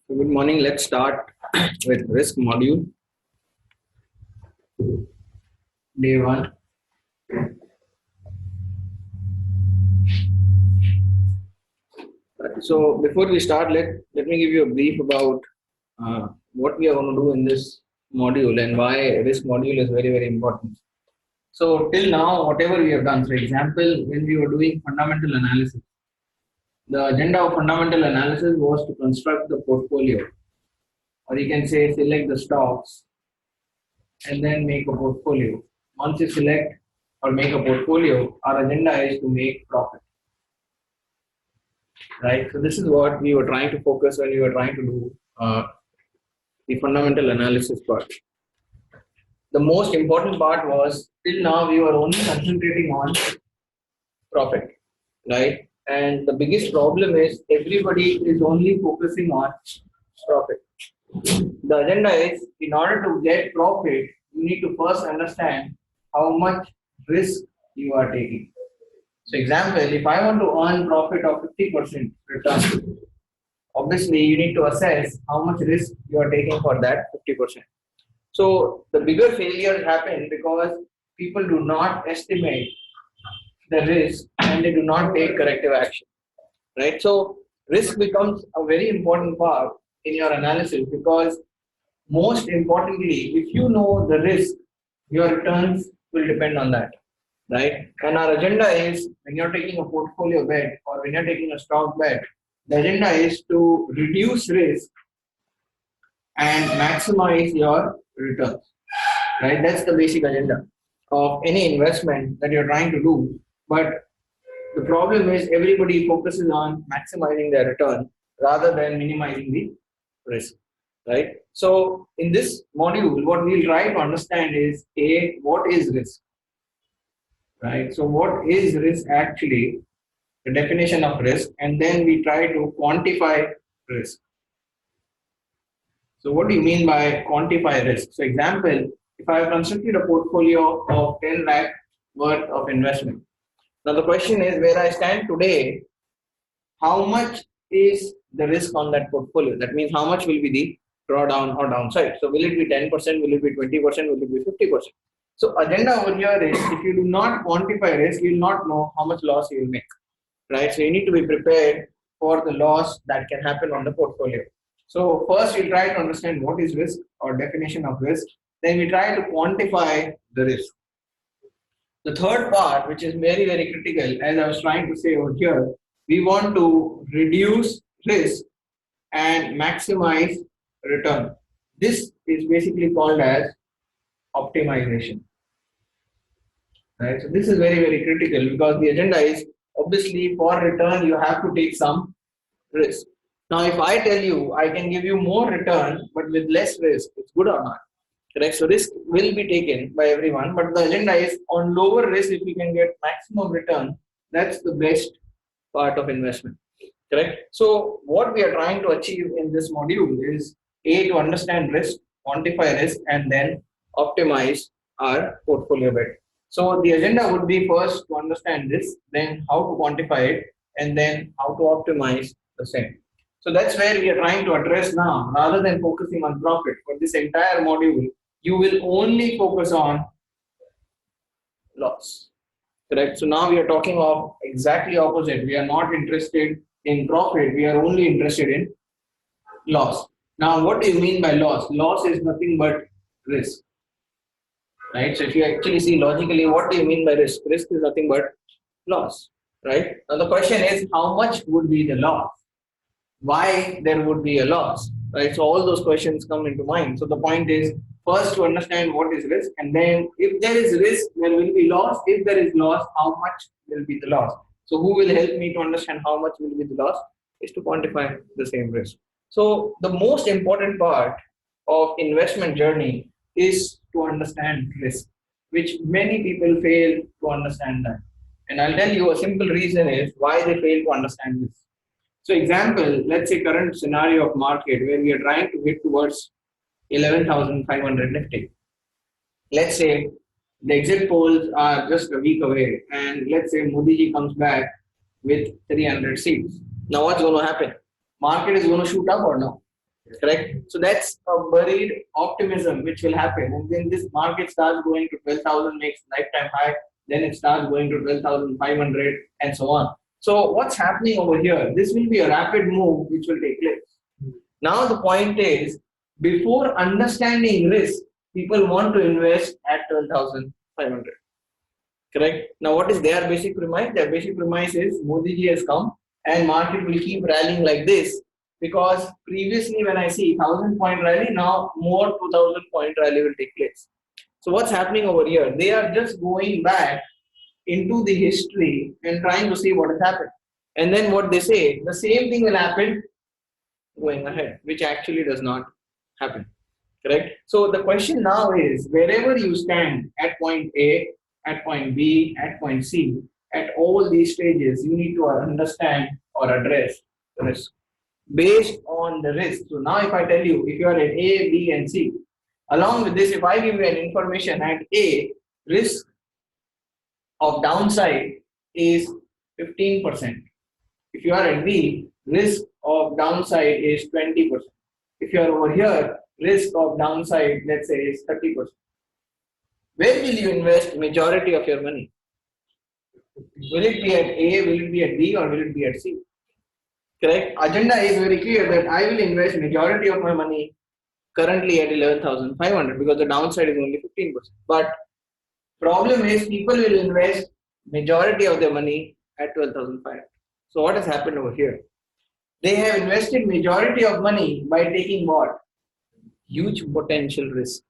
So good morning. Let's start with risk module, day one. So before we start, let me give you a brief about what we are going to do in this module and why risk module is very important. So till now, whatever we have done, for example, when we were doing fundamental analysis, the agenda of fundamental analysis was to construct the portfolio, or you can say select the stocks and then make a portfolio. Once you select or make a portfolio, our agenda is to make profit. Right? So this is what we were trying to focus when we were trying to do the fundamental analysis part. The most important part was till now we were only concentrating on profit, right? And the biggest problem is everybody is only focusing on profit. The agenda is in order to get profit, you need to first understand how much risk you are taking. So example, if I want to earn profit of 50% return, obviously you need to assess how much risk you are taking for that 50%. So the bigger failures happen because people do not estimate the risk and they do not take corrective action, right? So risk becomes a very important part in your analysis because most importantly, if you know the risk, your returns will depend on that, right? And our agenda is when you're taking a portfolio bet or when you're taking a stock bet, the agenda is to reduce risk and maximize your returns, right? That's the basic agenda of any investment that you're trying to do. But the problem is everybody focuses on maximizing their return rather than minimizing the risk, right? So in this module, what we'll try to understand is what is risk, right? So what is risk actually, the definition of risk, and then we try to quantify risk. So what do you mean by quantify risk? So example, if I have constructed a portfolio of 10 lakh worth of investment. Now the question is where I stand today, how much is the risk on that portfolio? That means how much will be the drawdown or downside. So will it be 10%, will it be 20%, will it be 50%? So agenda over here is if you do not quantify risk, you will not know how much loss you will make, right? So you need to be prepared for the loss that can happen on the portfolio. So first we try to understand what is risk or definition of risk. Then we try to quantify the risk. The third part, which is very critical, as I was trying to say over here, we want to reduce risk and maximize return. This is basically called as optimization. Right? So this is very critical because the agenda is obviously for return you have to take some risk. Now if I tell you I can give you more return but with less risk, it's good or not? Correct. So risk will be taken by everyone, but the agenda is on lower risk if we can get maximum return. That's the best part of investment. Correct. So what we are trying to achieve in this module is to understand risk, quantify risk, and then optimize our portfolio bet. So the agenda would be first to understand this, then how to quantify it, and then how to optimize the same. So that's where we are trying to address now, rather than focusing on profit. For this entire module, you will only focus on loss. Correct. So now we are talking of exactly opposite. We are not interested in profit. We are only interested in loss. Now, what do you mean by loss? Loss is nothing but risk. Right. So if you actually see logically, what do you mean by risk? Risk is nothing but loss. Right. Now the question is, how much would be the loss? Why there would be a loss? Right. So all those questions come into mind. So the point is first to understand what is risk, and then if there is risk, there will be loss. If there is loss, how much will be the loss? So who will help me to understand how much will be the loss is to quantify the same risk. So the most important part of investment journey is to understand risk, which many people fail to understand that. And I'll tell you a simple reason is why they fail to understand this. So example, let's say current scenario of market where we are trying to get towards 11,500 Nifty. Let's say the exit polls are just a week away and let's say Modi ji comes back with 300 seats. Now what's going to happen? Market is going to shoot up or no? correct? So that's a buried optimism which will happen, and then this market starts going to 12,000, makes lifetime high, then it starts going to 12,500 and so on. So what's happening over here? This will be a rapid move which will take place. Now the point is, before understanding risk, people want to invest at 12,500. Correct. Now, what is their basic premise? Their basic premise is Modi ji has come and market will keep rallying like this, because previously when I see 1,000 point rally, now more 2,000 point rally will take place. So what's happening over here? They are just going back into the history and trying to see what has happened. And then what they say, the same thing will happen going ahead, which actually does not happen. Correct? So the question now is, wherever you stand at point A, at point B, at point C, at all these stages, you need to understand or address the risk based on the risk. So now if I tell you, if you are at A, B and C, along with this, if I give you an information at A, risk of downside is 15%. If you are at B, risk of downside is 20%. If you are over here, risk of downside, let's say, is 30%. Where will you invest majority of your money? Will it be at A, will it be at B, or will it be at C? Correct? Agenda is very clear that I will invest majority of my money currently at 11,500 because the downside is only 15%. But problem is, people will invest majority of their money at 12,500. So what has happened over here? They have invested majority of money by taking what? Huge potential risk.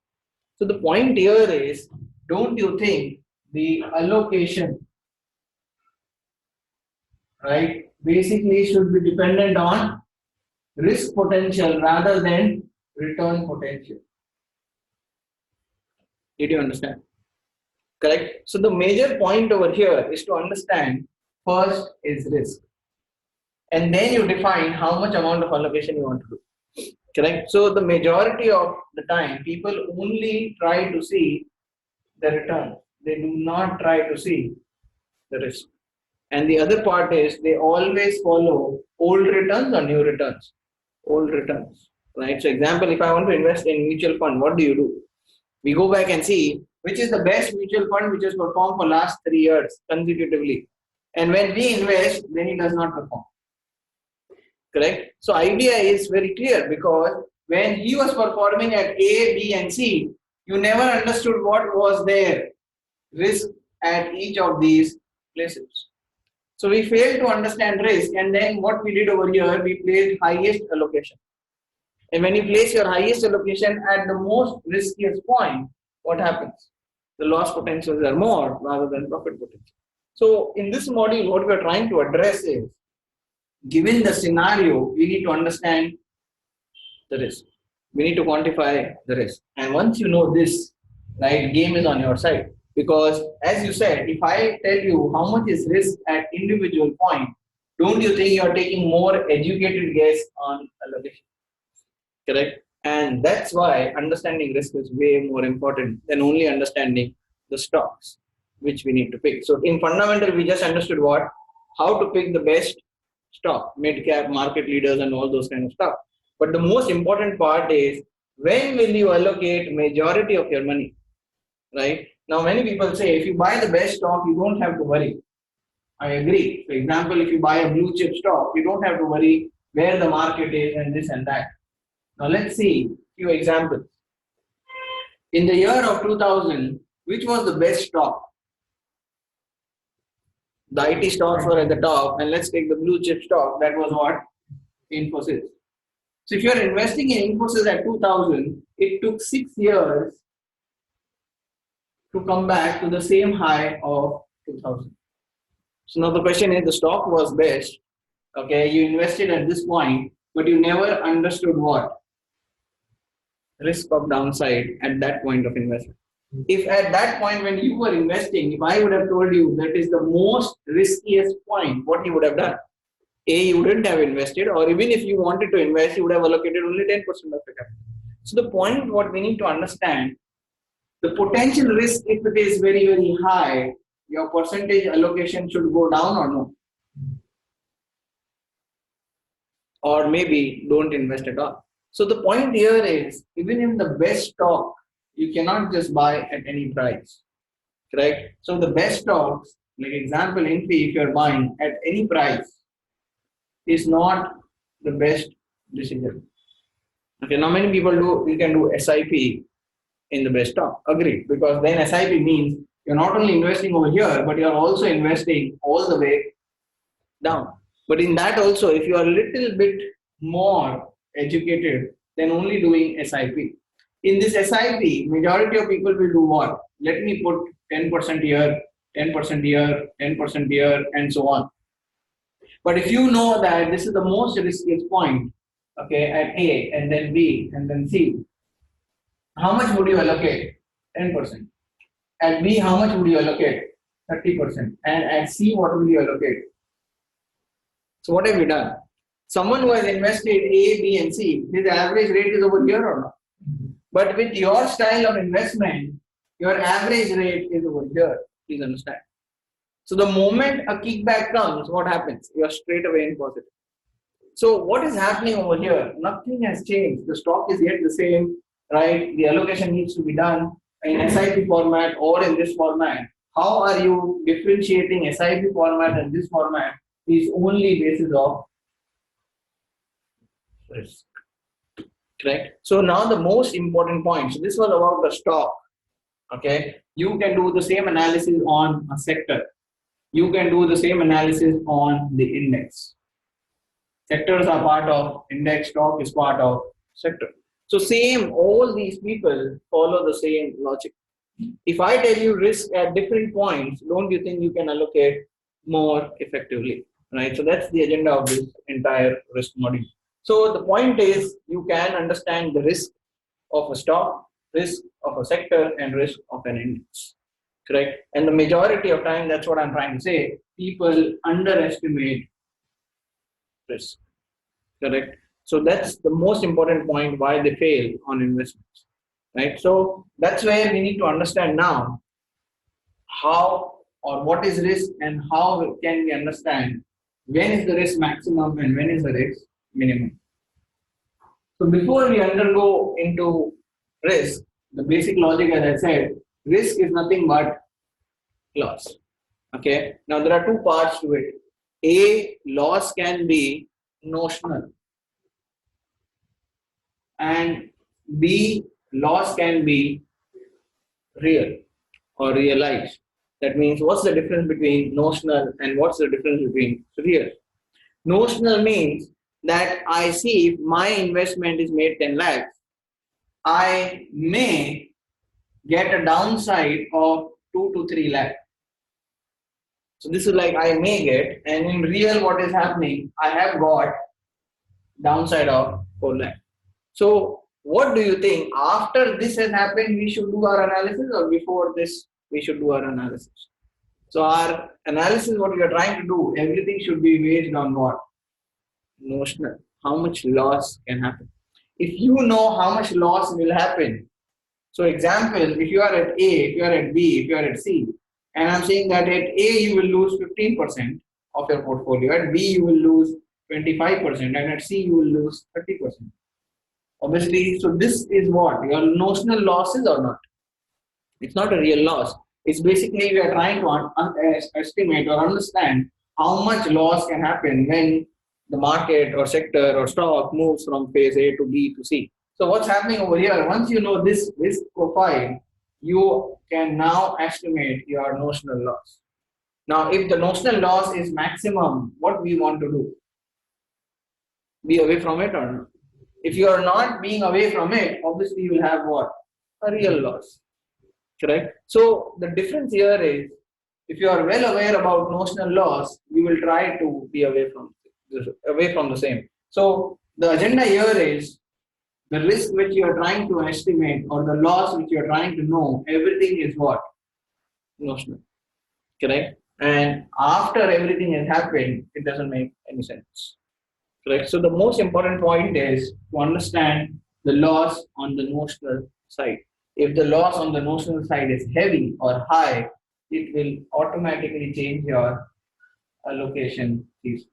So the point here is, don't you think the allocation, right, basically should be dependent on risk potential rather than return potential? Did you understand? Correct. So the major point over here is to understand, first is risk, and then you define how much amount of allocation you want to do. Correct. So the majority of the time, people only try to see the return. They do not try to see the risk. And the other part is, they always follow old returns or new returns. Old returns. Right. So example, if I want to invest in mutual fund, what do? We go back and see which is the best mutual fund which has performed for last 3 years consecutively. And when we invest, then it does not perform. Correct? So idea is very clear, because when he was performing at A, B and C, you never understood what was their risk at each of these places. So we failed to understand risk, and then what we did over here, we placed highest allocation. And when you place your highest allocation at the most riskiest point, what happens? The loss potentials are more rather than profit potential. So in this module, what we are trying to address is, given the scenario, we need to understand the risk. We need to quantify the risk. And once you know this, right, game is on your side. Because as you said, if I tell you how much is risk at individual point, don't you think you are taking more educated guess on allocation? Correct? And that's why understanding risk is way more important than only understanding the stocks which we need to pick. So in fundamental, we just understood what? How to pick the best stock, mid cap, market leaders, and all those kind of stuff. But the most important part is, when will you allocate majority of your money? Right? Now, many people say, if you buy the best stock, you don't have to worry. I agree. For example, if you buy a blue chip stock, you don't have to worry where the market is and this and that. Now, let's see a few examples. In the year of 2000, which was the best stock? The IT stocks were at the top, and let's take the blue chip stock. That was what? Infosys. So if you are investing in Infosys at 2000, it took 6 years to come back to the same high of 2000. So now the question is, the stock was best. Okay, you invested at this point, but you never understood what? Risk of downside at that point of investment. If at that point when you were investing, if I would have told you that is the most riskiest point, what you would have done? A, you wouldn't have invested, or even if you wanted to invest, you would have allocated only 10% of the capital. So the point what we need to understand, the potential risk, if it is very, very high, your percentage allocation should go down or no? Or maybe don't invest at all. So the point here is, even in the best stock, you cannot just buy at any price, correct? So the best stocks, like example, Infi, if you're buying at any price, is not the best decision. Okay, now many people do, you can do SIP in the best stock. Agree, because then SIP means you're not only investing over here, but you're also investing all the way down. But in that also, if you are a little bit more educated than only doing SIP. In this SIP, majority of people will do what? Let me put 10% here, 10% here, 10% here, and so on. But if you know that this is the most riskiest point, okay, at A and then B and then C, how much would you allocate? 10%. At B, how much would you allocate? 30%. And at C, what will you allocate? So what have you done? Someone who has invested A, B, and C, his average rate is over here or not? But with your style of investment, your average rate is over here. Please understand. So the moment a kickback comes, what happens? You are straight away in positive. So what is happening over here? Nothing has changed. The stock is yet the same, right? The allocation needs to be done in SIP format or in this format. How are you differentiating SIP format and this format? Is only basis of risk. Correct. So now the most important point. So this was about the stock. Okay. You can do the same analysis on a sector. You can do the same analysis on the index. Sectors are part of index, stock is part of sector. So same, all these people follow the same logic. If I tell you risk at different points, don't you think you can allocate more effectively? Right. So that's the agenda of this entire risk module. So the point is, you can understand the risk of a stock, risk of a sector, and risk of an index. Correct. And the majority of time, that's what I'm trying to say, people underestimate risk. Correct. So that's the most important point why they fail on investments. Right. So that's where we need to understand now how or what is risk and how can we understand when is the risk maximum and when is the risk minimum. So before we undergo into risk, the basic logic, as I said, risk is nothing but loss. Okay. Now there are two parts to it. A, loss can be notional, and B, loss can be real or realized. That means what's the difference between notional and what's the difference between real? Notional means that I see if my investment is made 10 lakhs, I may get a downside of 2 to 3 lakhs. So this is like I may get, and in real what is happening, I have got downside of 4 lakhs. So what do you think? After this has happened, we should do our analysis, or before this, we should do our analysis? So our analysis, what we are trying to do, everything should be based on what? Notional. How much loss can happen? If you know how much loss will happen, so example, if you are at A, if you are at B, if you are at C, and I'm saying that at A you will lose 15% of your portfolio, at B you will lose 25%, and at C you will lose 30%. Obviously, so this is what your notional losses or not. It's not a real loss. It's basically we are trying to estimate or understand how much loss can happen when the market or sector or stock moves from phase A to B to C. So what's happening over here? Once you know this risk profile, you can now estimate your notional loss. Now, if the notional loss is maximum, what we want to do? Be away from it or not? If you are not being away from it, obviously you will have what? A real loss. Correct? So the difference here is, if you are well aware about notional loss, you will try to be away from the same. So the agenda here is the risk which you are trying to estimate or the loss which you are trying to know, everything is what? Notional. Correct? And after everything has happened, it doesn't make any sense. Correct? So the most important point is to understand the loss on the notional side. If the loss on the notional side is heavy or high, it will automatically change your allocation thesis.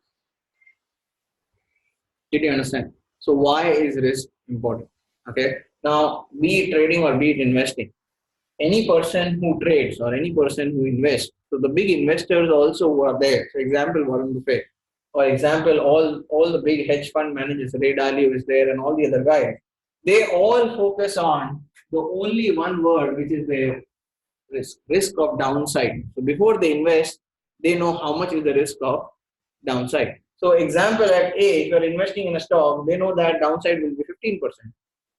Did you understand? So why is risk important. Okay. Now, be it trading or be it investing, any person who trades or any person who invests, so the big investors also who are there. For example, Warren Buffett. For example, all the big hedge fund managers, Ray Dalio is there, and all the other guys. They all focus on the only one word, which is the risk of downside. So before they invest, they know how much is the risk of downside. So example at A, if you're investing in a stock, they know that downside will be 15%.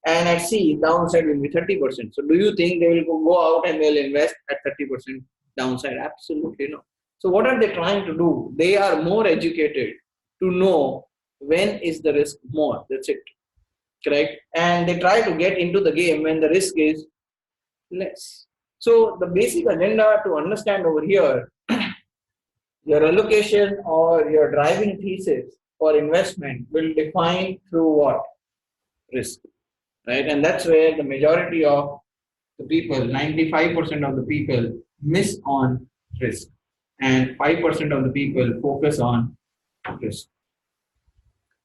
And at C, downside will be 30%. So do you think they will go out and they'll invest at 30% downside? Absolutely no. So what are they trying to do? They are more educated to know when is the risk more. That's it. Correct? And they try to get into the game when the risk is less. So the basic agenda to understand over here, your allocation or your driving thesis for investment will define through what? Risk. Right? And that's where the majority of the people, 95% of the people miss on risk. And 5% of the people focus on risk.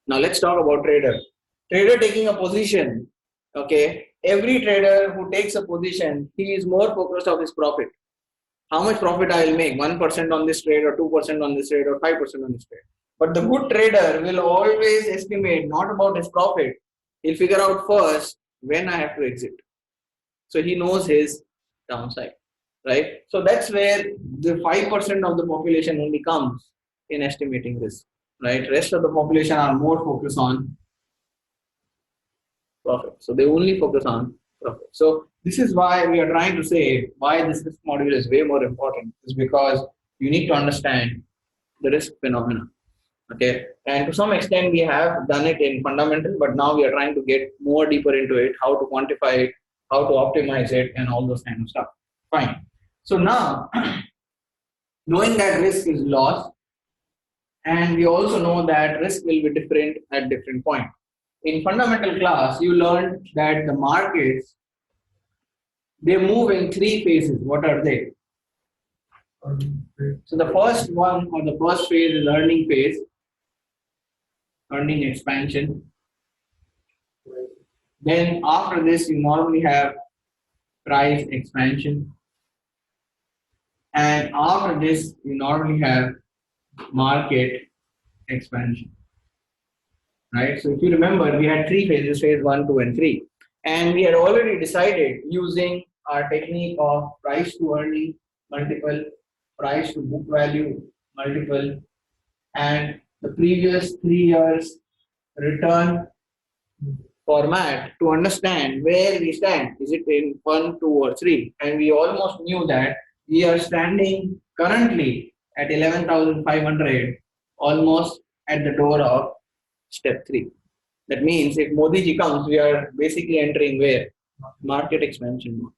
Now let's talk about trader. Trader taking a position. Okay. Every trader who takes a position, he is more focused on his profit. How much profit I will make? 1% on this trade or 2% on this trade or 5% on this trade. But the good trader will always estimate not about his profit. He'll figure out first when I have to exit. So he knows his downside, right? So that's where the 5% of the population only comes in estimating risk, right? Rest of the population are more focused on profit. So they only focus on profit. So this is why we are trying to say why this risk module is way more important is because you need to understand the risk phenomena. Okay. And to some extent we have done it in fundamental, but now we are trying to get more deeper into it, how to quantify it, how to optimize it, and all those kind of stuff. Fine. So now, knowing that risk is loss, and we also know that risk will be different at different points. In fundamental class, you learned that the markets, they move in three phases. What are they? So the first one or the first phase is earning phase, earning expansion. Then after this, you normally have price expansion. And after this, you normally have market expansion. Right? So if you remember, we had three phases, phase 1, 2, and 3. And we had already decided using our technique of price to earning multiple, price to book value multiple, and the previous 3 years return format to understand where we stand. Is it in 1, 2, or 3? And we almost knew that we are standing currently at 11,500, almost at the door of step 3. That means if Modi ji comes, we are basically entering where? Market expansion mode.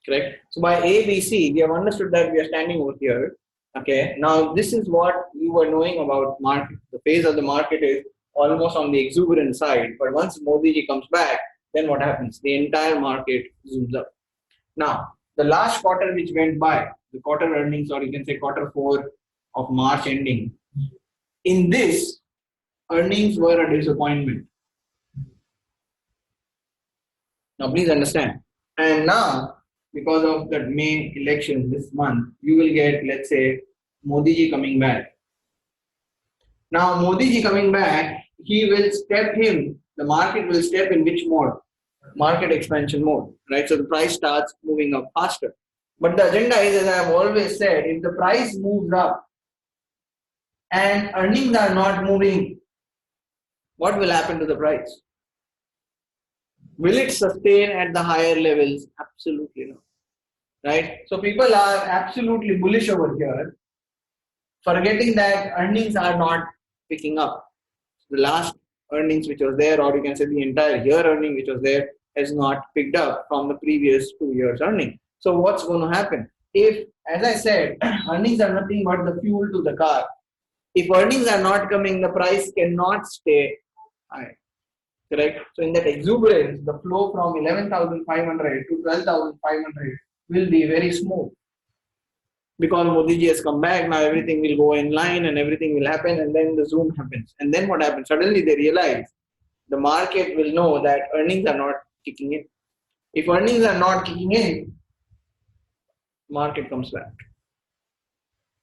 Correct? So by A, B, C, we have understood that we are standing over here. Okay. Now this is what you were knowing about market. The phase of the market is almost on the exuberant side. But once Modi ji comes back, then what happens? The entire market zooms up. Now, the last quarter which went by, the quarter earnings, or you can say quarter 4 of March ending, in this, earnings were a disappointment. Now, please understand. And now, because of the May election this month, you will get, let's say, Modi ji coming back. Now, Modi ji coming back, he will step in, the market will step in which mode? Market expansion mode, right? So the price starts moving up faster. But the agenda is, as I have always said, if the price moves up and earnings are not moving, what will happen to the price? Will it sustain at the higher levels? Absolutely not. Right? So people are absolutely bullish over here, forgetting that earnings are not picking up. The last earnings which was there, or you can say the entire year earning which was there, has not picked up from the previous 2 years earning. So what's going to happen? If, as I said, earnings are nothing but the fuel to the car. If earnings are not coming, the price cannot stay high. Correct? So in that exuberance, the flow from 11,500 to 12,500 will be very smooth. Because Modi ji has come back, now everything will go in line and everything will happen, and then the zoom happens. And then what happens? Suddenly they realize the market will know that earnings are not kicking in. If earnings are not kicking in, market comes back.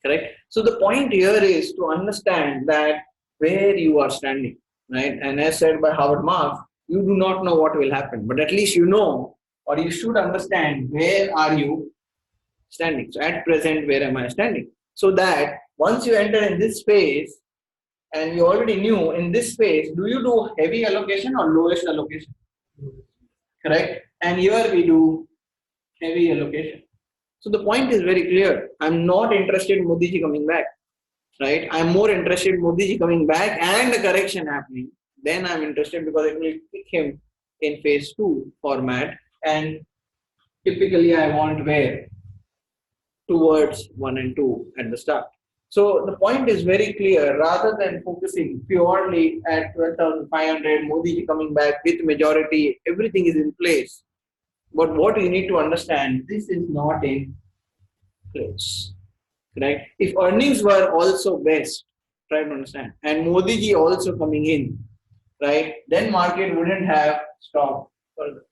Correct? So the point here is to understand that where you are standing, right? And as said by Howard Marks, you do not know what will happen, but at least you know, or you should understand where are you standing. So at present, where am I standing? So that once you enter in this phase, and you already knew in this phase, do you do heavy allocation or lowest allocation? Correct? And here we do heavy allocation. So the point is very clear. I'm not interested in Modi ji coming back, right? I'm more interested in Modi ji coming back and the correction happening. Then I'm interested because it will pick him in phase 2 format. And typically I want where? Towards 1 and 2 at the start. So the point is very clear. Rather than focusing purely at 12,500, Modi ji coming back with majority, everything is in place. But what you need to understand, this is not in place. Right? If earnings were also best, try to understand, and Modi ji also coming in, right? Then market wouldn't have stopped further.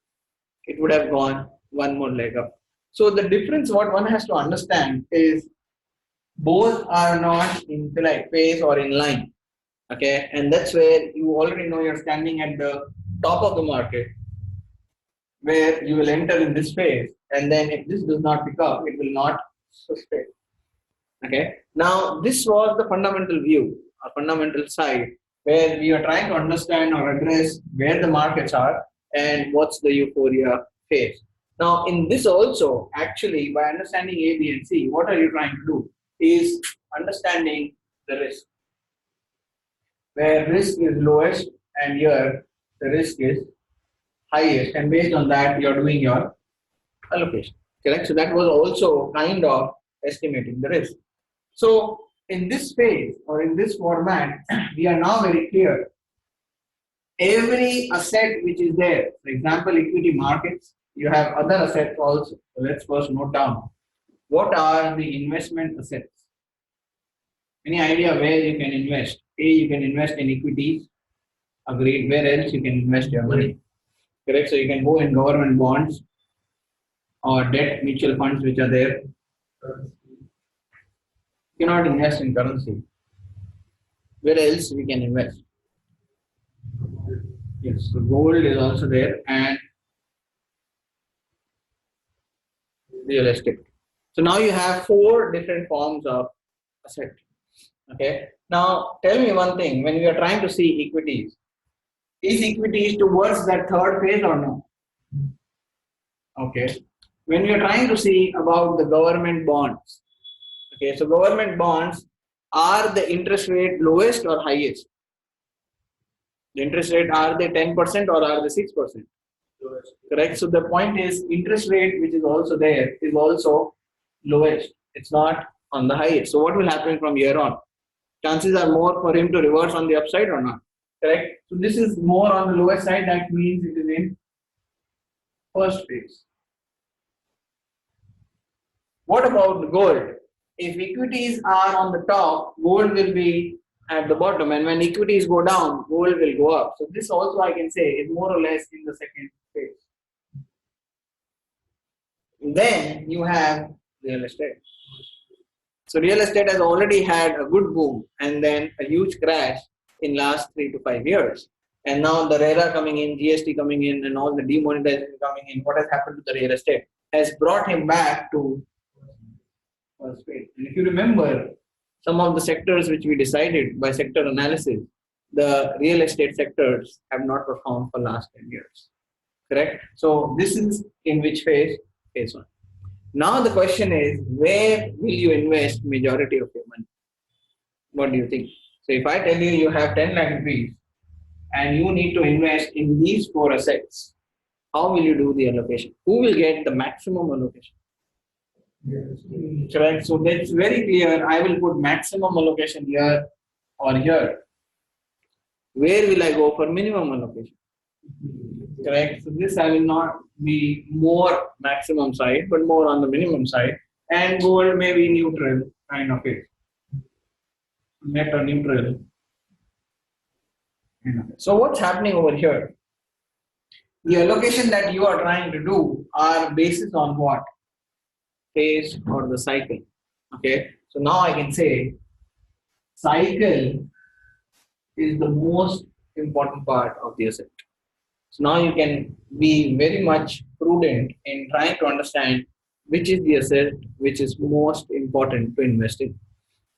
It would have gone one more leg up. So the difference, what one has to understand is both are not in phase or in line. Okay, and that's where you already know you're standing at the top of the market, where you will enter in this phase, and then if this does not pick up, it will not sustain. Okay, now this was the fundamental view, or fundamental side, where we are trying to understand or address where the markets are and what's the euphoria phase. Now, in this also, actually, by understanding A, B, and C, what are you trying to do? Is understanding the risk, where risk is lowest and here the risk is highest, and based on that you're doing your allocation. Correct? So that was also kind of estimating the risk. So in this phase or in this format, we are now very clear. Every asset which is there, for example, equity markets, you have other assets also. So let's first note down. What are the investment assets? Any idea where you can invest? A, you can invest in equities. Agreed. Where else you can invest your money? Correct. So you can go in government bonds or debt mutual funds which are there. You cannot invest in currency. Where else we can invest? Yes, so gold is also there and real estate. So now you have 4 different forms of asset. Okay. Now tell me one thing, when we are trying to see equities, is equities towards that third phase or no? Okay. When we are trying to see about the government bonds, okay, so government bonds, are the interest rate lowest or highest? The interest rate, are they 10% or are they 6%? Lowest. Correct. So the point is, interest rate which is also there is also lowest. It's not on the highest. So what will happen from here on? Chances are more for him to reverse on the upside or not. Correct. So this is more on the lower side. That means it is in first phase. What about gold? If equities are on the top, gold will be at the bottom, and when equities go down, gold will go up. So this also I can say is more or less in the second phase. Then you have real estate. So real estate has already had a good boom and then a huge crash in last 3 to 5 years. And now the RERA coming in, GST coming in, and all the demonetization coming in, what has happened to the real estate has brought him back to first phase. And if you remember, some of the sectors which we decided by sector analysis, the real estate sectors have not performed for last 10 years. Correct? So this is in which phase? Phase 1. Now the question is, where will you invest majority of your money? What do you think? So if I tell you you have 10 lakh rupees and you need to invest in these 4 assets, how will you do the allocation? Who will get the maximum allocation? Yes. Correct. So that's very clear. I will put maximum allocation here or here. Where will I go for minimum allocation? Correct. So this I will not be more maximum side, but more on the minimum side. And gold may be neutral kind of it. Net or neutral. So what's happening over here? The allocation that you are trying to do are basis on what? Phase or the cycle. Okay. So now I can say cycle is the most important part of the asset. So now you can be very much prudent in trying to understand which is the asset which is most important to invest in.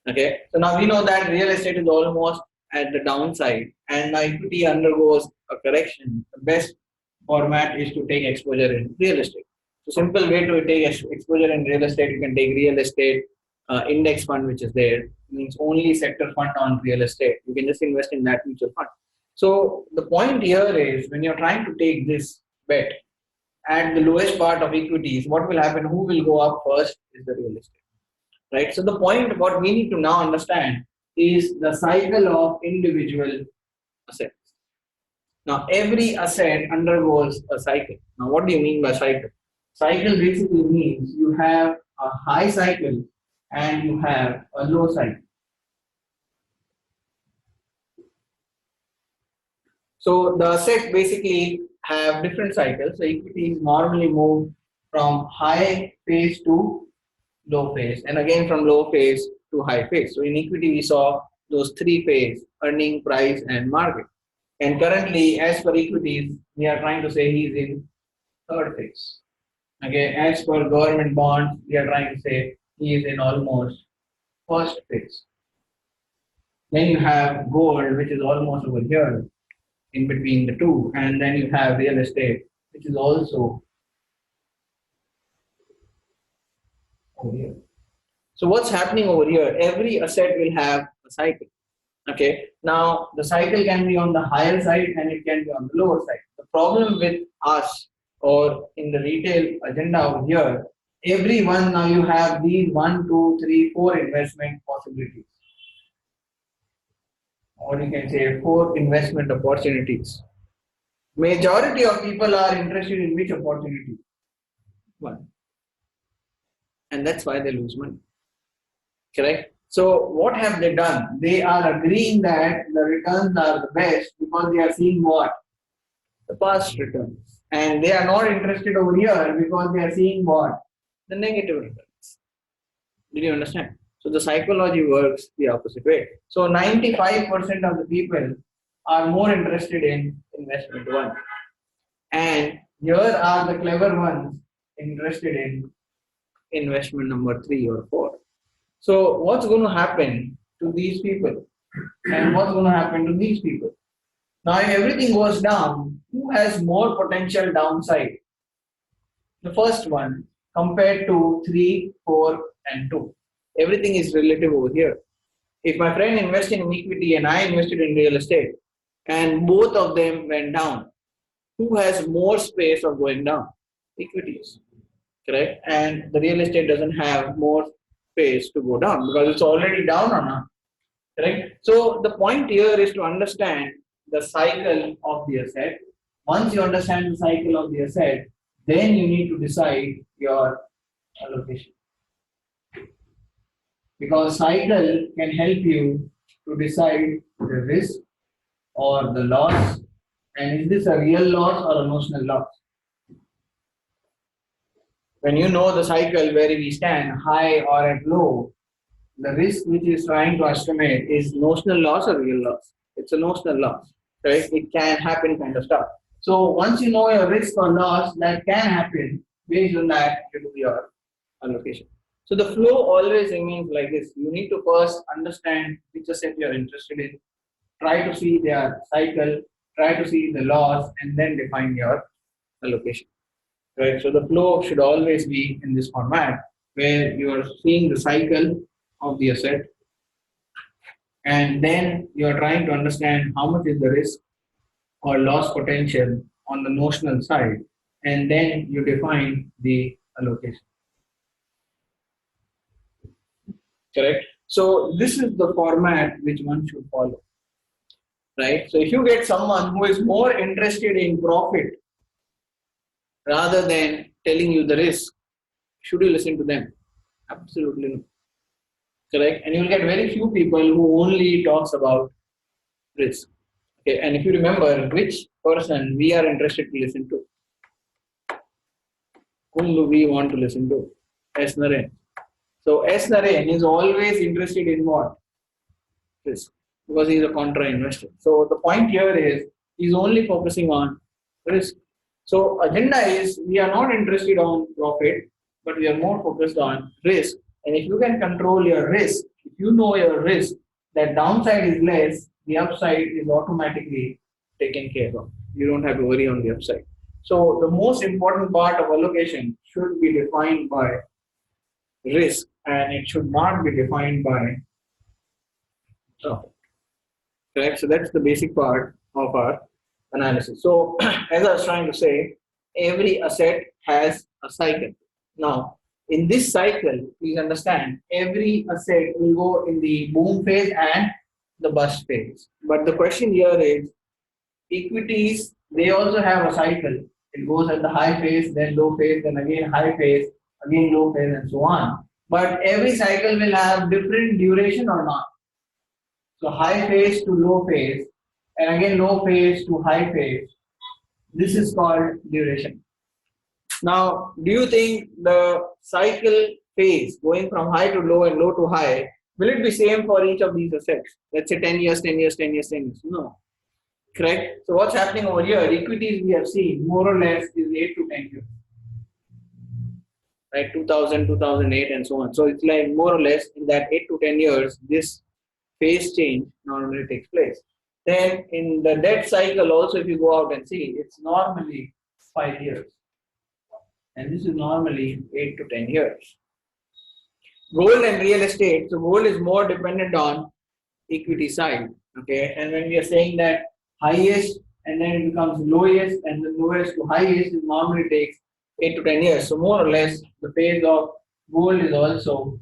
Okay, so now we know that real estate is almost at the downside and the equity undergoes a correction. The best format is to take exposure in real estate. So simple way to take exposure in real estate, you can take real estate index fund, which is there, means only sector fund on real estate. You can just invest in that mutual fund. So the point here is when you're trying to take this bet at the lowest part of equities, what will happen? Who will go up first is the real estate, right? So the point what we need to now understand is the cycle of individual assets. Now every asset undergoes a cycle. Now what do you mean by cycle? Cycle basically means you have a high cycle and you have a low cycle. So the assets basically have different cycles. So equities normally move from high phase to low phase, and again from low phase to high phase. So in equity, we saw those three phases: earning, price, and market. And currently, as for equities, we are trying to say he's in third phase. Okay, as for government bonds, we are trying to say he is in almost first phase. Then you have gold, which is almost over here in between the two, and then you have real estate, which is also over here. So what's happening over here? Every asset will have a cycle. Okay. Now the cycle can be on the higher side and it can be on the lower side. The problem with us or in the retail agenda over here, everyone now you have these 1, 2, 3, 4 investment possibilities. Or you can say 4 investment opportunities. Majority of people are interested in which opportunity? One. And that's why they lose money. Correct? So what have they done? They are agreeing that the returns are the best because they are seeing what? The past returns. And they are not interested over here because they are seeing what? The negative returns. Did you understand? So the psychology works the opposite way. So 95% of the people are more interested in investment one. And here are the clever ones interested in investment number 3 or 4. So what's going to happen to these people? And what's going to happen to these people? Now, if everything goes down, who has more potential downside? The first one compared to 3, 4, and 2. Everything is relative over here. If my friend invested in equity and I invested in real estate, and both of them went down, who has more space of going down? Equities, correct? And the real estate doesn't have more space to go down because it's already down or not, correct? So the point here is to understand the cycle of the asset. Once you understand the cycle of the asset, then you need to decide your allocation. Because cycle can help you to decide the risk or the loss. And is this a real loss or a notional loss? When you know the cycle where we stand, high or at low, the risk which is trying to estimate is notional loss or real loss. It's a notional loss, right? It can happen kind of stuff. So once you know your risk or loss that can happen, based on that you do your allocation. So the flow always remains like this. You need to first understand which asset you are interested in, try to see their cycle, try to see the loss, and then define your allocation. Right? So the flow should always be in this format where you are seeing the cycle of the asset, and then you are trying to understand how much is the risk or loss potential on the notional side, and then you define the allocation. Correct? So this is the format which one should follow. Right? So if you get someone who is more interested in profit rather than telling you the risk, should you listen to them? Absolutely no. Correct? And you'll get very few people who only talks about risk. Okay, and if you remember, which person we are interested to listen to? Whom do we want to listen to? S. Naren. So S. Naren is always interested in what? Risk, because he is a contra investor. So the point here is he's only focusing on risk. So agenda is we are not interested on profit, but we are more focused on risk. And if you can control your risk, if you know your risk, that downside is less, the upside is automatically taken care of. You don't have to worry on the upside. So the most important part of allocation should be defined by risk, and it should not be defined by profit. Correct. So that's the basic part of our analysis. So as I was trying to say, every asset has a cycle. Now, in this cycle, please understand, every asset will go in the boom phase and the bust phase. But the question here is, equities, they also have a cycle. It goes at the high phase, then low phase, then again high phase, again low phase, and so on. But every cycle will have different duration or not. So high phase to low phase, and again low phase to high phase. This is called duration. Now, do you think the cycle phase going from high to low and low to high, will it be same for each of these assets? Let's say 10 years, 10 years, 10 years, 10 years. No. Correct? So what's happening over here? Equities we have seen more or less is 8 to 10 years. Right? 2000, 2008 and so on. So it's like more or less in that 8 to 10 years, this phase change normally takes place. Then in the debt cycle also, if you go out and see, it's normally 5 years. And this is normally 8 to 10 years. Gold and real estate, so gold is more dependent on equity side. Okay, and when we are saying that highest and then it becomes lowest and the lowest to highest, it normally takes 8 to 10 years. So more or less the phase of gold is also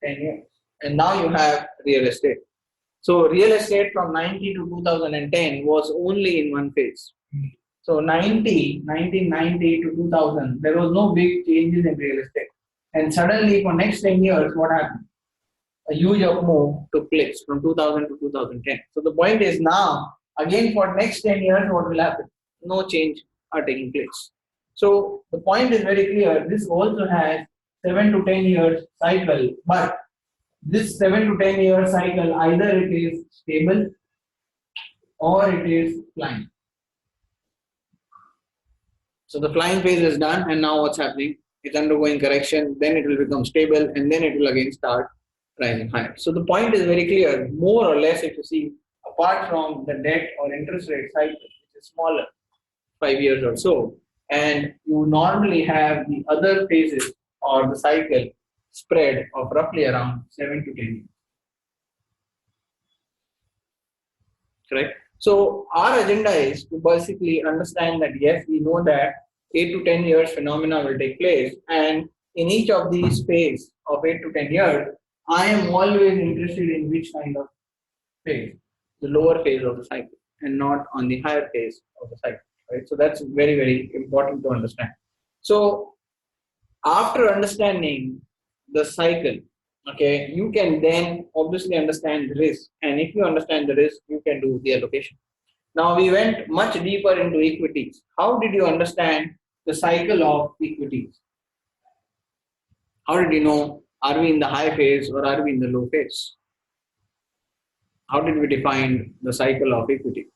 10 years. And now you have real estate. So real estate from 90 to 2010 was only in one phase. So 1990 to 2000, there was no big changes in real estate. And suddenly for next 10 years, what happened? A huge up move took place from 2000 to 2010. So the point is now, again for next 10 years, what will happen? No change are taking place. So the point is very clear. This also has 7 to 10 years cycle, but this 7 to 10 year cycle, either it is stable or it is flying. So the flying phase is done, and now what's happening? It's undergoing correction, then it will become stable, and then it will again start rising higher. So the point is very clear. More or less, if you see, apart from the debt or interest rate cycle, which is smaller, 5 years or so, and you normally have the other phases or the cycle spread of roughly around 7 to 10 years. Correct? So our agenda is to basically understand that yes, we know that 8 to 10 years phenomena will take place, and in each of these phases of 8 to 10 years, I am always interested in which kind of phase, the lower phase of the cycle, and not on the higher phase of the cycle. Right? So that's very, very important to understand. So after understanding the cycle, okay, you can then obviously understand the risk, and if you understand the risk, you can do the allocation. Now we went much deeper into equities. How did you understand the cycle of equities? How did you know, are we in the high phase or are we in the low phase? How did we define the cycle of equity?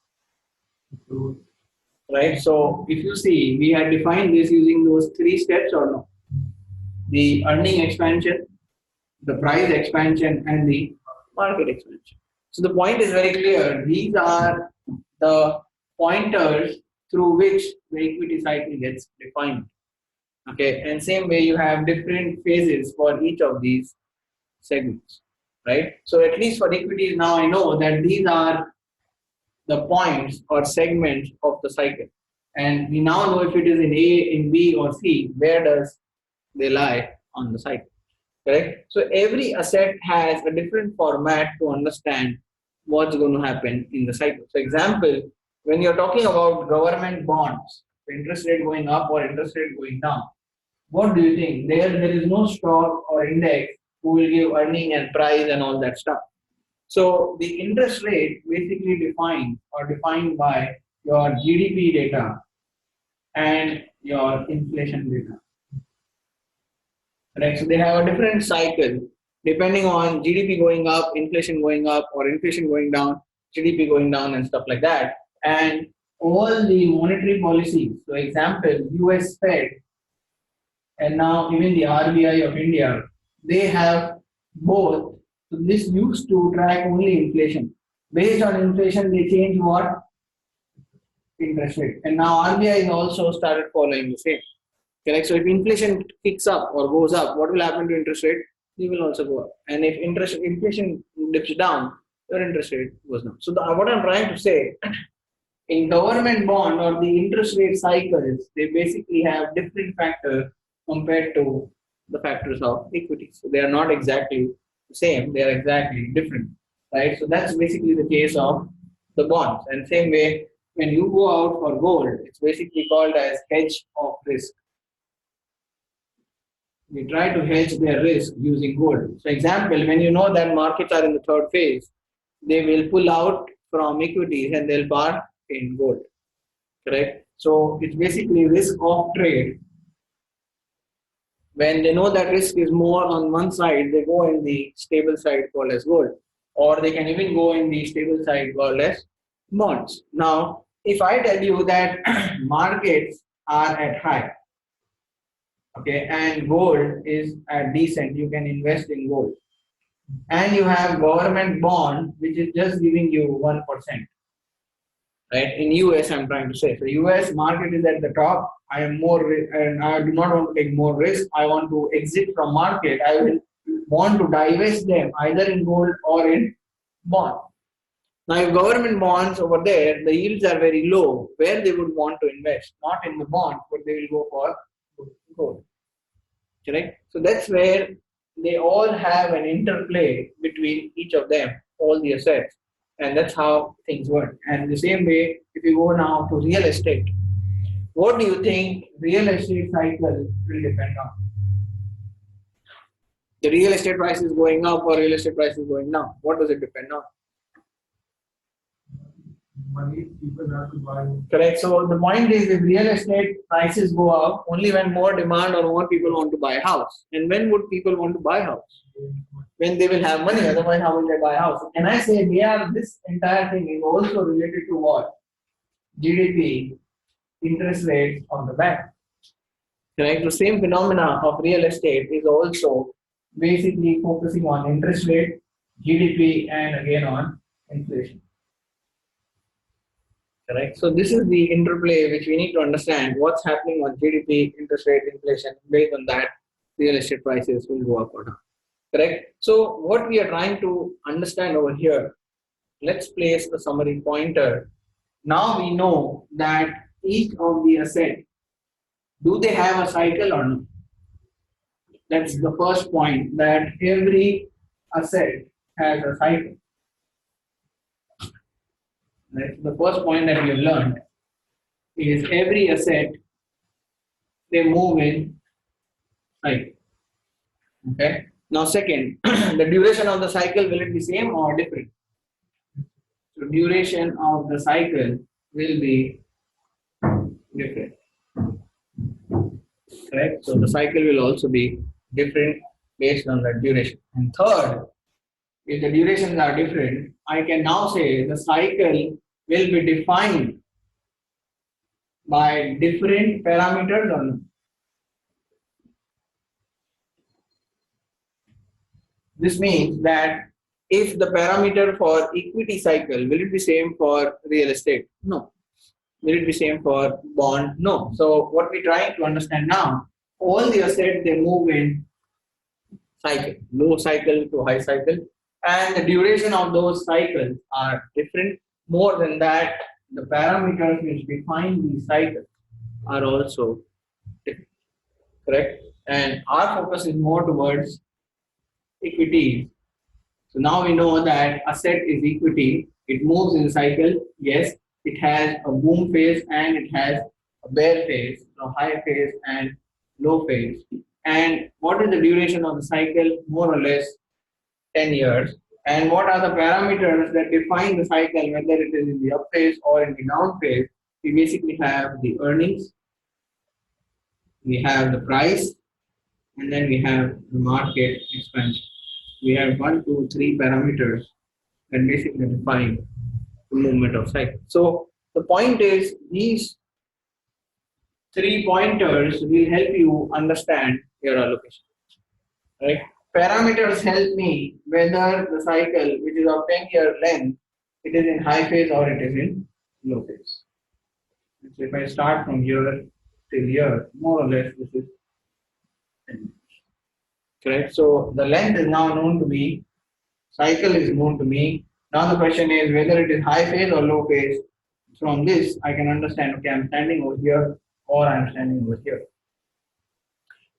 Right, so if you see, we had defined this using those 3 steps or no? The earning expansion, the price expansion, and the market expansion. So the point is very clear. These are the pointers through which the equity cycle gets defined. Okay, and same way you have different phases for each of these segments, right? So at least for equities now I know that these are the points or segments of the cycle. And we now know if it is in A, in B, or C, where does they lie on the cycle. Correct? So every asset has a different format to understand what's going to happen in the cycle. So example, when you're talking about government bonds, interest rate going up or interest rate going down, what do you think? There is no stock or index who will give earning and price and all that stuff. So the interest rate basically defined by your GDP data and your inflation data. Right? So they have a different cycle depending on GDP going up, inflation going up, or inflation going down, GDP going down, and stuff like that. And all the monetary policies, so example, US Fed and now even the RBI of India, they have both. So this used to track only inflation. Based on inflation, they change what? Interest rate. And now RBI is also started following the same. Correct. So if inflation kicks up or goes up, what will happen to interest rate? They will also go up. And if inflation dips down, your interest rate goes down. So what I'm trying to say, in government bond or the interest rate cycles, they basically have different factors compared to the factors of equity. So they are not exactly the same, they are exactly different. Right? So that's basically the case of the bonds. And same way, when you go out for gold, it's basically called as hedge of risk. We try to hedge their risk using gold. So example, when you know that markets are in the third phase, they will pull out from equities and they'll buy in gold. Correct? So it's basically risk of trade. When they know that risk is more on one side, they go in the stable side called as gold. Or they can even go in the stable side called as bonds. Now, if I tell you that markets are at high, okay, and gold is at decent, you can invest in gold. And you have government bond, which is just giving you 1%. Right? In US, I'm trying to say. So US market is at the top. I am more, and I do not want to take more risk. I want to exit from market. I will want to divest them either in gold or in bond. Now, if government bonds over there, the yields are very low, where they would want to invest, not in the bond, but they will go for gold. Correct? So that's where they all have an interplay between each of them, all the assets. And that's how things work. And the same way, if you go now to real estate, what do you think real estate cycle will depend on? The real estate price is going up or real estate price is going down? What does it depend on? Money people have to buy. Correct. So the point is, if real estate prices go up, only when more demand or more people want to buy a house. And when would people want to buy a house? When they will have money. Otherwise, how will they buy a house? And I say, this entire thing is also related to what? GDP, interest rates of the bank. Correct. The same phenomena of real estate is also basically focusing on interest rate, GDP, and again on inflation. Correct. So this is the interplay which we need to understand what's happening on GDP, interest rate, inflation. Based on that, real estate prices will go up or down. Correct. So what we are trying to understand over here, let's place a summary pointer. Now we know that each of the assets, do they have a cycle or not? That's the first point, that every asset has a cycle. Right? The first point that we have learned is every asset, they move in cycle. Okay. Now second, the duration of the cycle, will it be same or different? So duration of the cycle will be different. Correct. So the cycle will also be different based on the duration. And third, if the durations are different, I can now say the cycle will be defined by different parameters or not. This means that if the parameter for equity cycle, will it be same for real estate? No. Will it be same for bond? No. So what we're trying to understand now, all the assets, they move in cycle, low cycle to high cycle, and the duration of those cycles are different. More than that, the parameters which define these cycles are also different. Correct? And our focus is more towards equity. So now we know that asset is equity. It moves in cycle. Yes, it has a boom phase and it has a bear phase, so high phase and low phase. And what is the duration of the cycle? More or less 10 years. And what are the parameters that define the cycle, whether it is in the up phase or in the down phase? We basically have the earnings, we have the price, and then we have the market expansion. We have 1, 2, 3 parameters that basically define the movement of cycle. So the point is, these 3 pointers will help you understand your allocation. Right? Parameters help me whether the cycle, which is of 10-year length, it is in high phase or it is in low phase. So if I start from here till here, more or less this is 10 years. Correct. So the length is now known to me, cycle is known to me. Now the question is whether it is high phase or low phase. From this, I can understand, okay, I'm standing over here or I'm standing over here.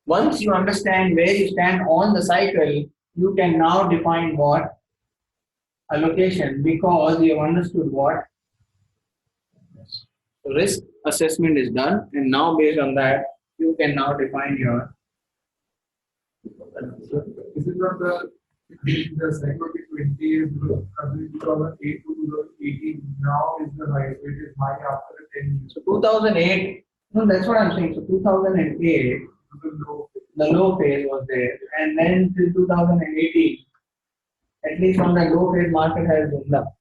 Once you understand where you stand on the cycle, you can now define what? Allocation, because you have understood what? So risk assessment is done, and now based on that, you can now define your. Is it not the cycle between 20 years, 2008 to 2018 now is the high, it is high after 10 years. So 2008, no, that's what I'm saying. So 2008, the low phase was there, and then till 2018, at least on the low phase, market has gone up.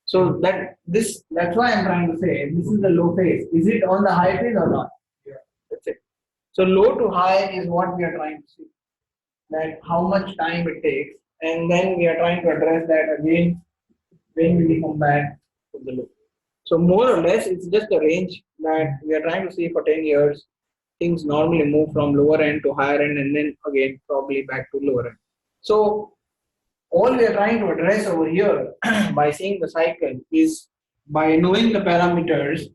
So that's why I'm trying to say this is the low phase. Is it on the high phase or not? Yeah. That's it. So low to high is what we are trying to see. That how much time it takes, and then we are trying to address that again when we come back to the low. So more or less, it's just a range that we are trying to see for 10 years. Things normally move from lower end to higher end, and then again probably back to lower end. So all we are trying to address over here by seeing the cycle is by knowing the parameters,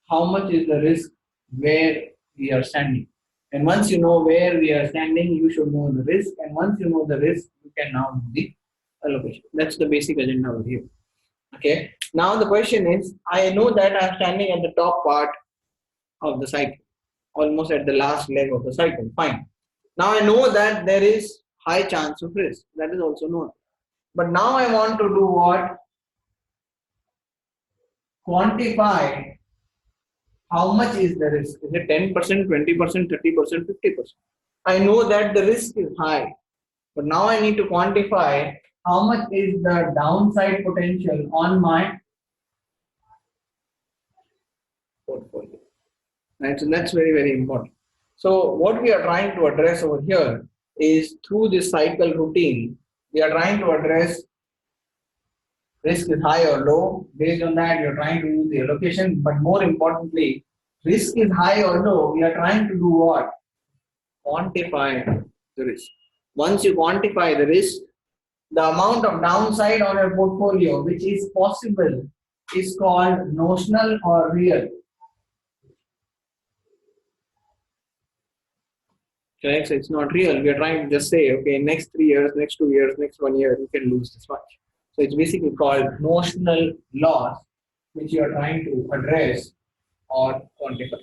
how much is the risk where we are standing. And once you know where we are standing, you should know the risk. And once you know the risk, you can now do the allocation. That's the basic agenda over here. Okay. Now the question is, I know that I'm standing at the top part of the cycle, almost at the last leg of the cycle. Fine. Now I know that there is high chance of risk. That is also known. But now I want to do what? Quantify how much is the risk. Is it 10%, 20%, 30%, 50%? I know that the risk is high. But now I need to quantify how much is the downside potential on my portfolio. Right? So that's very, very important. So what we are trying to address over here is through this cycle routine, we are trying to address risk is high or low. Based on that, we are trying to use the allocation. But more importantly, risk is high or low, we are trying to do what? Quantify the risk. Once you quantify the risk, the amount of downside on your portfolio which is possible is called notional or real. Okay, so it's not real. We are trying to just say, okay, next 3 years, next 2 years, next 1 year, you can lose this much. So it's basically called notional loss, which you are trying to address or quantify.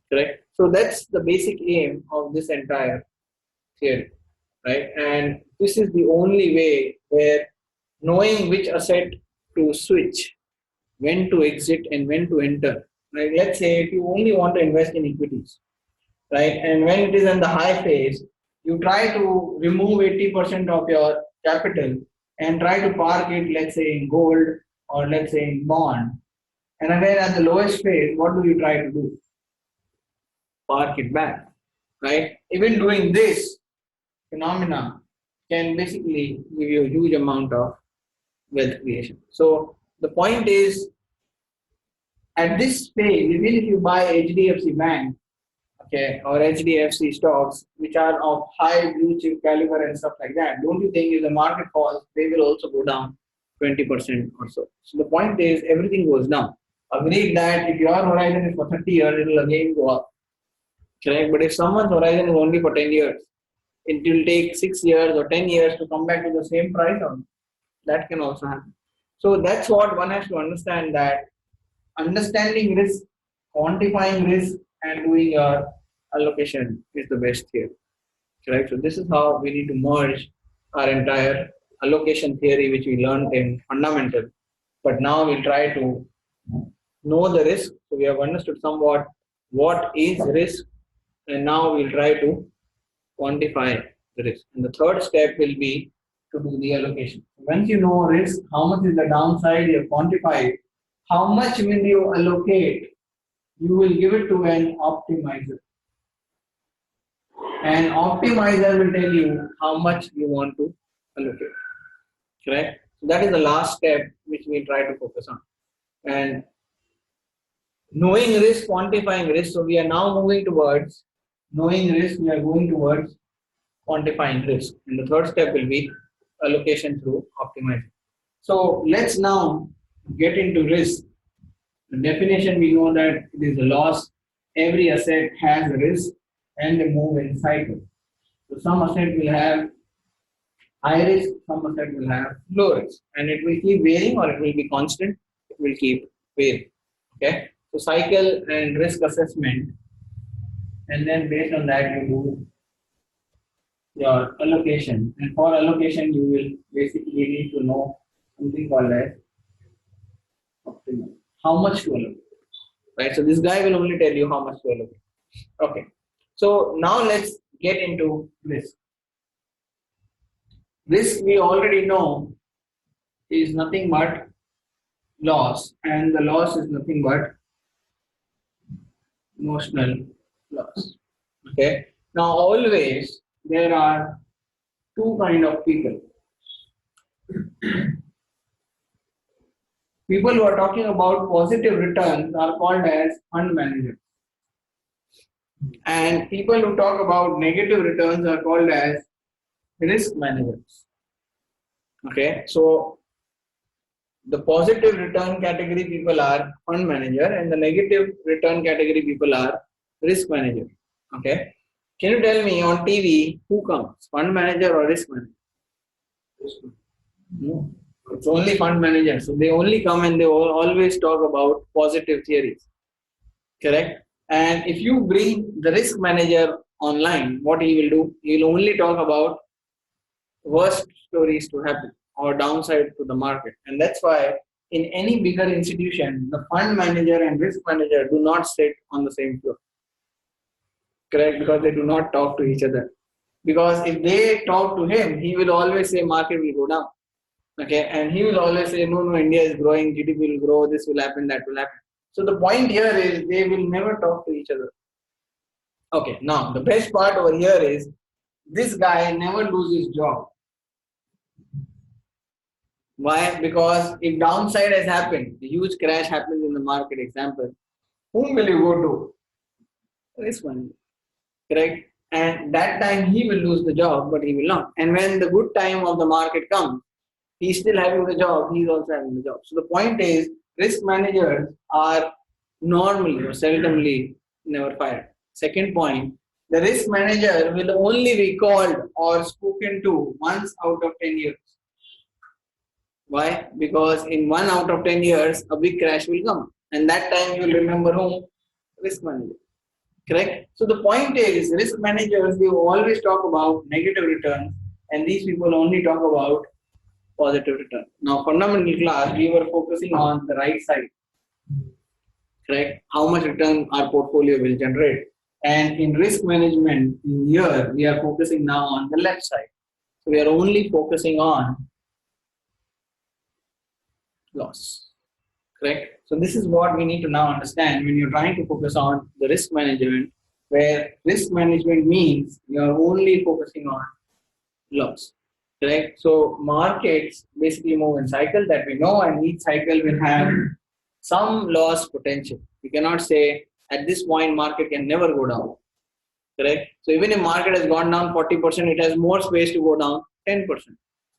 Correct? So that's the basic aim of this entire theory, right? And this is the only way where knowing which asset to switch, when to exit and when to enter. Right? Let's say if you only want to invest in equities, right? And when it is in the high phase, you try to remove 80% of your capital and try to park it, let's say, in gold or let's say in bond. And again, at the lowest phase, what do you try to do? Park it back, right? Even doing this phenomena can basically give you a huge amount of wealth creation. So the point is, at this phase, even if you buy HDFC Bank, okay, or HDFC stocks, which are of high blue chip caliber and stuff like that, don't you think if the market falls, they will also go down 20% or so? So the point is, everything goes down. Agreed that if your horizon is for 30 years, it will again go up. Correct? But if someone's horizon is only for 10 years, it will take 6 years or 10 years to come back to the same price. That can also happen. So that's what one has to understand, that understanding risk, quantifying risk, and doing your allocation is the best here. Right? So this is how we need to merge our entire allocation theory which we learned in fundamental, but now we'll try to know the risk. So we have understood somewhat what is risk, and now we'll try to quantify the risk. And the third step will be to do the allocation. Once you know risk, how much is the downside, you quantify it. How much will you allocate? You will give it to an optimizer. And optimizer will tell you how much you want to allocate. Correct? So that is the last step which we try to focus on. And knowing risk, quantifying risk. So we are now moving towards knowing risk. We are going towards quantifying risk. And the third step will be allocation through optimizing. So let's now get into risk. The definition, we know that it is a loss. Every asset has a risk and a move in cycle. So some asset will have high risk, some asset will have low risk, and it will keep varying or it will be constant. It will keep varying. Okay. So cycle and risk assessment, and then based on that you do your allocation. And for allocation, you will basically need to know something called as optimal. How much to allocate, right? So this guy will only tell you how much to allocate. Okay. So now let's get into risk. Risk we already know is nothing but loss, and the loss is nothing but notional loss. Okay. Now always there are two kind of people. People who are talking about positive returns are called as fund managers. And people who talk about negative returns are called as risk managers. Okay, so the positive return category people are fund manager, and the negative return category people are risk manager. Okay, can you tell me on TV who comes, fund manager or risk manager? No, it's only fund manager. So they only come and they always talk about positive theories. Correct? And if you bring the risk manager online, what he will do? He will only talk about worst stories to happen or downside to the market. And that's why in any bigger institution, the fund manager and risk manager do not sit on the same floor. Correct? Because they do not talk to each other. Because if they talk to him, he will always say market will go down. Okay, and he will always say, no, India is growing, GDP will grow, this will happen, that will happen. So the point here is they will never talk to each other. Okay, now the best part over here is this guy never loses job. Why? Because if downside has happened, a huge crash happens in the market, example, whom will you go to? Risk manager. Correct? And that time he will lose the job, but he will not. And when the good time of the market comes, he's still having the job, he's also having the job. So the point is, risk managers are normally or seldomly never fired. Second point, the risk manager will only be called or spoken to once out of 10 years. Why? Because in 1 out of 10 years, a big crash will come. And that time you will remember whom? Risk manager. Correct? So the point is, risk managers, they always talk about negative returns, and these people only talk about positive return. Now, fundamental class, we were focusing on the right side. Correct? How much return our portfolio will generate. And in risk management, in here, we are focusing now on the left side. So we are only focusing on loss. Correct? So this is what we need to now understand when you're trying to focus on the risk management, where risk management means you're only focusing on loss. Correct? So markets basically move in cycle that we know, and each cycle will have some loss potential. You cannot say at this point market can never go down. Correct? So even if market has gone down 40%, it has more space to go down 10%.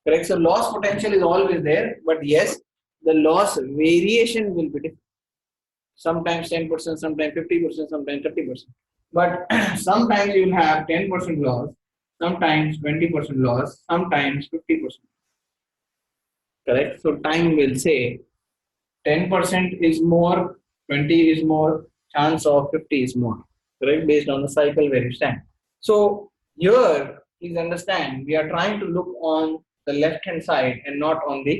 Correct? So loss potential is always there, but yes, the loss variation will be different. Sometimes 10%, sometimes 50%, sometimes 30%. But sometimes you will have 10% loss, sometimes 20% loss, sometimes 50%. Correct? So time will say 10% is more, 20 is more, chance of 50 is more. Correct? Based on the cycle where you stand. So here, please understand, we are trying to look on the left hand side and not on the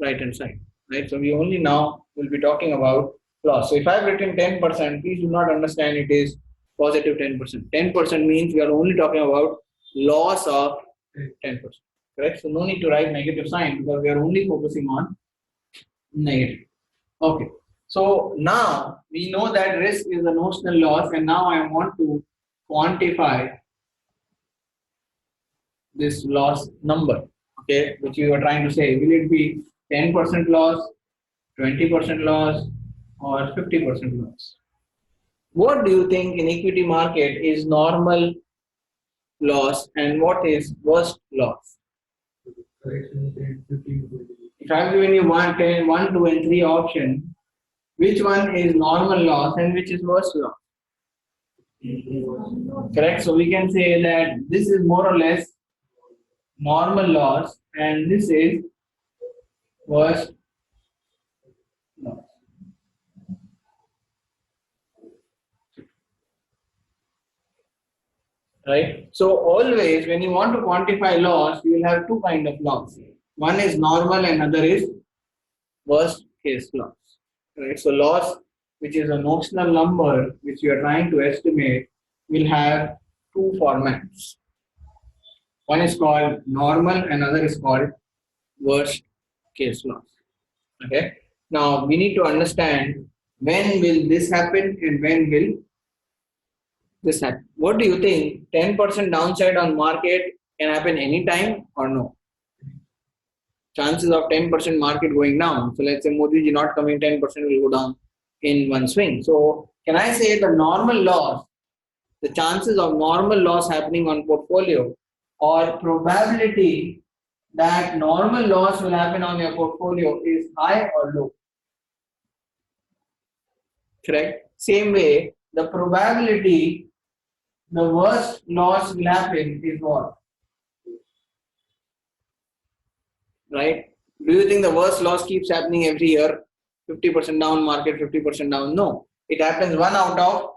right hand side, right? So we only now will be talking about loss. So if I've written 10%, please do not understand it is positive 10%. 10% means we are only talking about loss of 10%, correct? So no need to write negative sign because we are only focusing on negative. Okay. So now we know that risk is a notional loss, and now I want to quantify this loss number, okay, which you are trying to say. Will it be 10% loss, 20% loss, or 50% loss? What do you think in equity market is normal loss and what is worst loss? If I'm giving you 1, 10, 1, 2, and 3 option, which one is normal loss and which is worst loss? Correct. So we can say that this is more or less normal loss and this is worst loss. Right. So always when you want to quantify loss, you will have two kind of loss. One is normal and other is worst case loss. Right. So loss, which is a notional number which you are trying to estimate, will have two formats. One is called normal and other is called worst case loss. Okay. Now we need to understand when will this happen and when will this happen. What do you think? 10% downside on market can happen anytime or no? Chances of 10% market going down. So let's say Modi ji not coming, 10% will go down in one swing. So can I say the normal loss, the chances of normal loss happening on portfolio or probability that normal loss will happen on your portfolio is high or low? Correct. Same way, the probability the worst loss will happen is what? Right? Do you think the worst loss keeps happening every year? 50% down market, 50% down? No. It happens 1 out of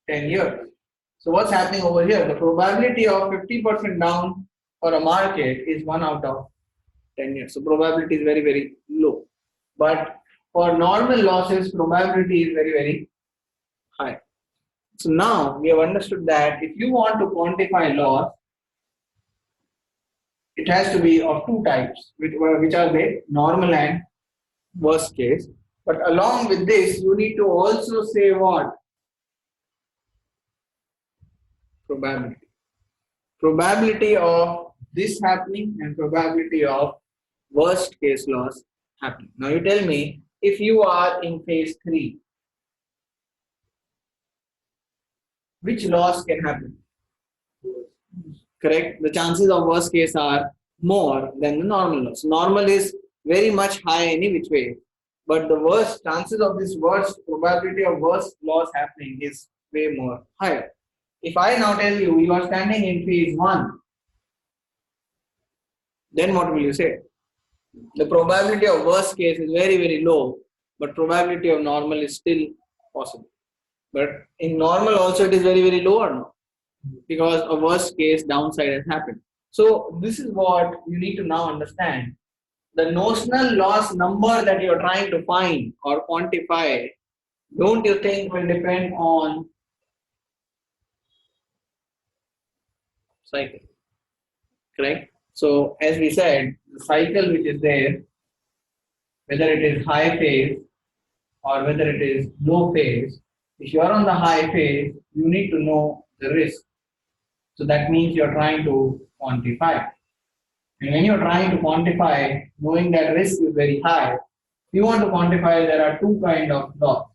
10 years. So what's happening over here? The probability of 50% down for a market is 1 out of 10 years. So probability is very, very low. But for normal losses, probability is very, very high. So now we have understood that if you want to quantify loss, it has to be of two types, which are the normal and worst case. But along with this, you need to also say what? Probability. Probability of this happening and probability of worst case loss happening. Now you tell me, if you are in phase 3, which loss can happen? Correct. The chances of worst case are more than the normal loss. Normal is very much high any which way, but the worst chances of this worst probability of worst loss happening is way more higher. If I now tell you you are standing in phase 1, then what will you say? The probability of worst case is very, very low, but probability of normal is still possible. But in normal also it is very, very low or no? Because a worst case downside has happened. So this is what you need to now understand. The notional loss number that you are trying to find or quantify, don't you think will depend on cycle? Correct? So as we said, the cycle which is there, whether it is high phase or whether it is low phase, if you are on the high phase, you need to know the risk. So that means you are trying to quantify. And when you are trying to quantify, knowing that risk is very high, if you want to quantify, there are two kinds of loss,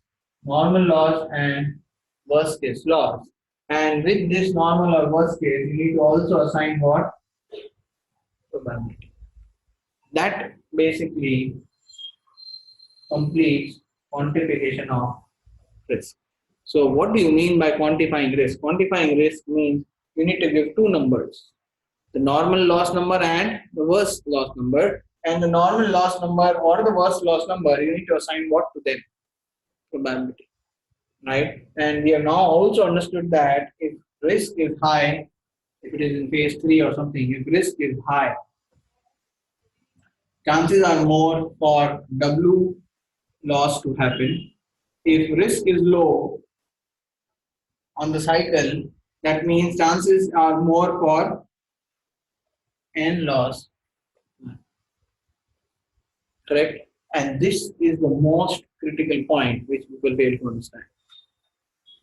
normal loss and worst case loss. And with this normal or worst case, you need to also assign what? Probability. That basically completes quantification of risk. So what do you mean by quantifying risk? Quantifying risk means you need to give two numbers, the normal loss number and the worst loss number. And the normal loss number or the worst loss number, you need to assign what to them? Probability. Right? And we have now also understood that if risk is high, if it is in phase 3 or something, if risk is high, chances are more for W loss to happen. If risk is low on the cycle, that means chances are more for N loss, correct? And this is the most critical point which people fail to understand,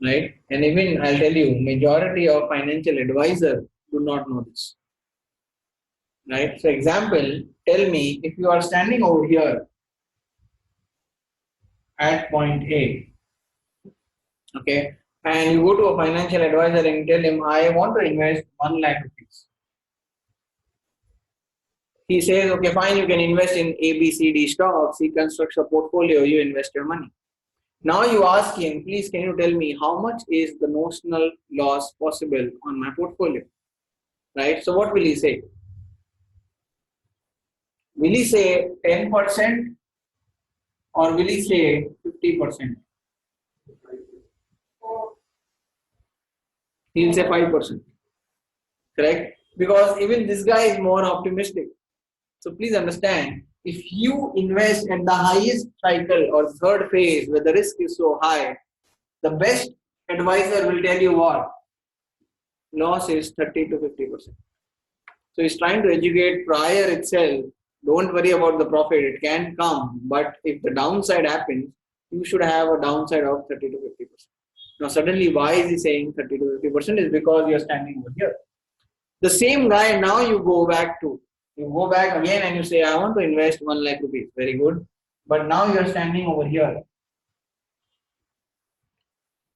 right? And even I'll tell you, majority of financial advisors do not know this, right? So example, tell me if you are standing over here at point A, okay, and you go to a financial advisor and tell him, I want to invest 1 lakh rupees. He says, okay, fine, you can invest in A, B, C, D stocks. He constructs a portfolio, you invest your money. Now you ask him, please, can you tell me how much is the notional loss possible on my portfolio? Right? So what will he say? Will he say 10% or will he say 50%? He'll say 5%. Correct? Because even this guy is more optimistic. So please understand, if you invest at the highest cycle or third phase where the risk is so high, the best advisor will tell you what? Loss is 30 to 50%. So he's trying to educate prior itself. Don't worry about the profit, it can come, but if the downside happens, you should have a downside of 30 to 50%. Now suddenly why is he saying 30 to 50% is because you're standing over here. The same guy now you go back again and you say, I want to invest 1 lakh rupees. Very good. But now you're standing over here.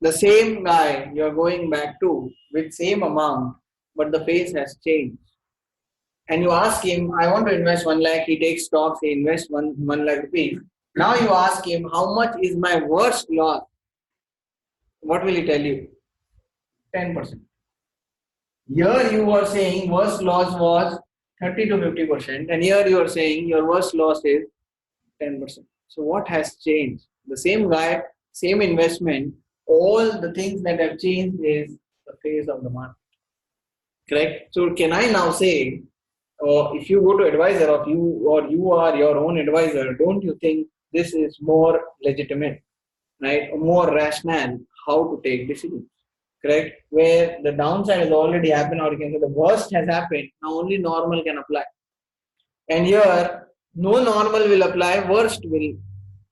The same guy you're going back to with same amount, but the face has changed. And you ask him, I want to invest 1 lakh, he takes stocks, he invests 1 lakh rupees. Now you ask him, how much is my worst loss? What will he tell you? 10%. Here you are saying worst loss was 30 to 50%, and here you are saying your worst loss is 10%. So what has changed? The same guy, same investment, all the things that have changed is the phase of the market. Correct? So can I now say, if you go to advisor of you or you are your own advisor, don't you think this is more legitimate, right? More rational how to take decisions, correct? Where the downside has already happened, or you can say the worst has happened, now only normal can apply. And here, no normal will apply, worst will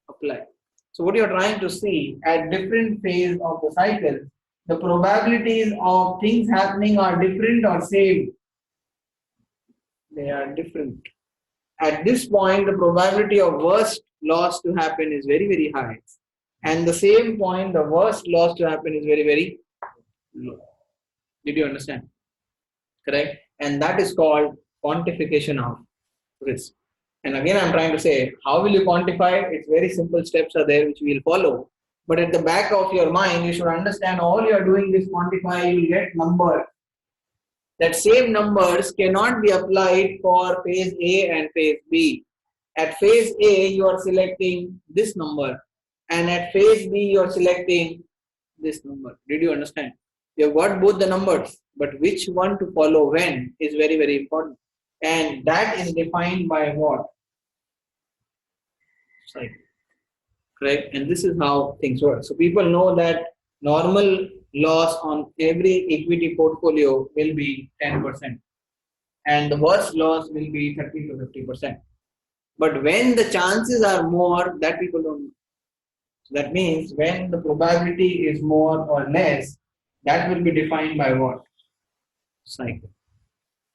apply. So what you're trying to see at different phase of the cycle, the probabilities of things happening are different or same. They are different. At this point, the probability of worst loss to happen is very, very high. And the same point, the worst loss to happen is very, very low. Did you understand? Correct? And that is called quantification of risk. And again, I'm trying to say, how will you quantify? It's very simple steps are there which we will follow. But at the back of your mind, you should understand all you are doing is quantify, you will get numbers. That same numbers cannot be applied for phase A and phase B. At phase A, you are selecting this number, and at phase B, you are selecting this number. Did you understand? You have got both the numbers, but which one to follow when is very, very important. And that is defined by what? Cycle. Correct? And this is how things work. So people know that normal loss on every equity portfolio will be 10%. And the worst loss will be 30 to 50%. But when the chances are more, that people don't know. So that means when the probability is more or less, that will be defined by what? Cycle.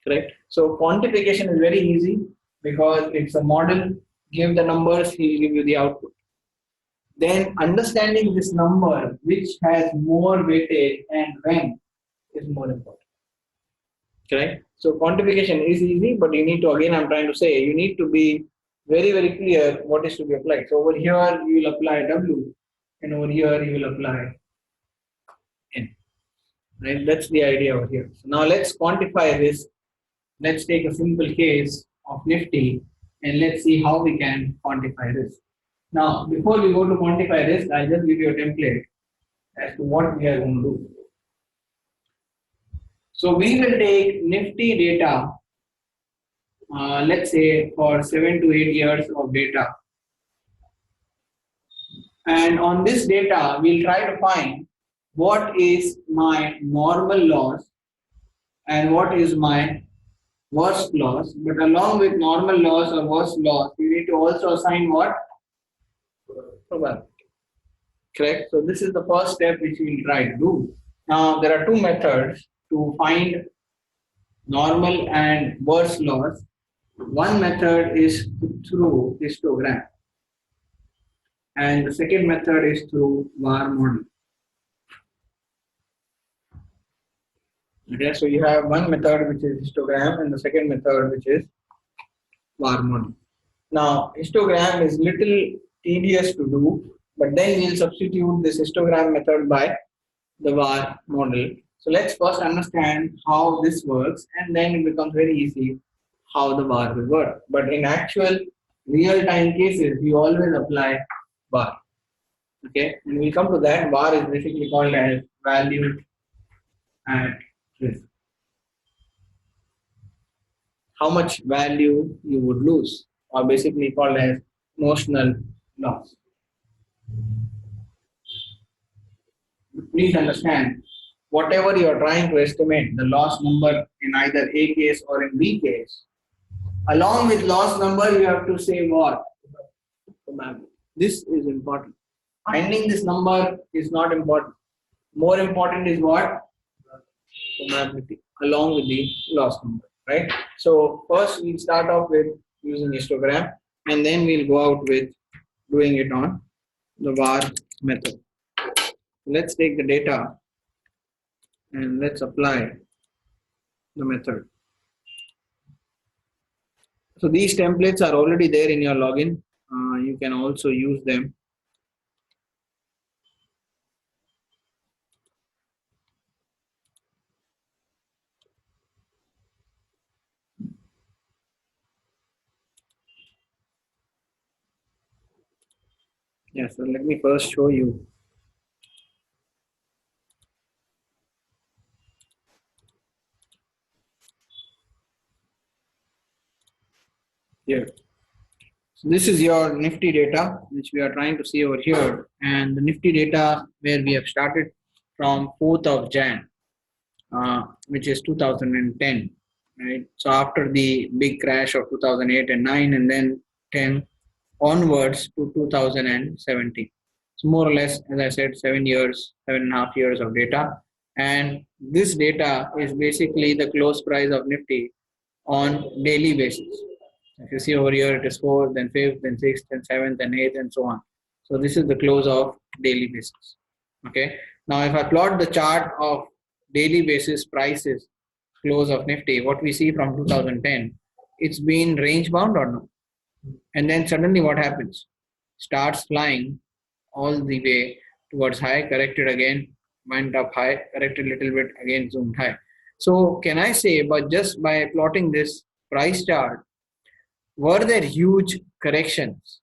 Correct? So quantification is very easy because it's a model. Give the numbers, he will give you the output. Then understanding this number, which has more weightage and when, is more important. Correct? So quantification is easy, but you need to, again, I'm trying to say, you need to be very, very clear what is to be applied. So over here, you will apply W, and over here, you will apply N. Right? That's the idea over here. So now let's quantify this. Let's take a simple case of Nifty, and let's see how we can quantify this. Now, before we go to quantify risk, I'll just give you a template as to what we are going to do. So we will take Nifty data let's say for 7 to 8 years of data. And on this data, we'll try to find what is my normal loss and what is my worst loss. But along with normal loss or worst loss, you need to also assign what? Probability. Correct? So this is the first step which we'll try to do. Now, there are two methods to find normal and worst loss. One method is through histogram, and the second method is through VAR model. Okay, so you have one method which is histogram and the second method which is VAR model. Now, histogram is little tedious to do, but then we'll substitute this histogram method by the VAR model. So let's first understand how this works, and then it becomes very easy how the VAR will work. But in actual real-time cases, we always apply VAR. Okay, and we'll come to that. VAR is basically called as value at risk. How much value you would lose, or basically called as notional loss. Please understand, whatever you are trying to estimate, the loss number in either A case or in B case, along with loss number, you have to say what? Probability. This is important. Finding this number is not important. More important is what? Probability, along with the loss number, right? So first we'll start off with using histogram, and then we'll go out with doing it on the VAR method. Let's take the data and let's apply the method. So these templates are already there in your login. You can also use them. Yeah, so let me first show you. Here. So this is your Nifty data, which we are trying to see over here, and the Nifty data where we have started from 4th of Jan, which is 2010, right? So after the big crash of 2008 and 9, and then 10 onwards to 2017. So more or less, as I said, 7.5 years of data, and this data is basically the close price of Nifty on daily basis. If you see over here, it is 4th, then 5th, then 6th, then 7th, then 8th, and so on. So this is the close of daily basis. Okay. Now, if I plot the chart of daily basis prices, close of Nifty, what we see from 2010, it's been range bound or no? And then suddenly what happens? Starts flying all the way towards high, corrected again, went up high, corrected a little bit, again zoomed high. So can I say, but just by plotting this price chart, were there huge corrections?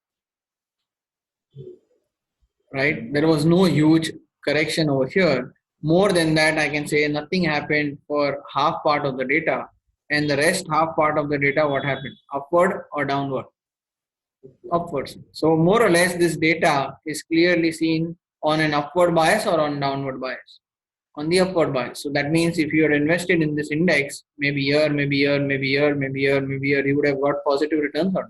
Right? There was no huge correction over here. More than that, I can say nothing happened for half part of the data, and the rest half part of the data, what happened? Upward or downward? Upwards. So more or less, this data is clearly seen on an upward bias or on downward bias? On the upward bias. So that means if you are invested in this index, maybe year, maybe year, maybe year, maybe year, maybe year, you would have got positive returns or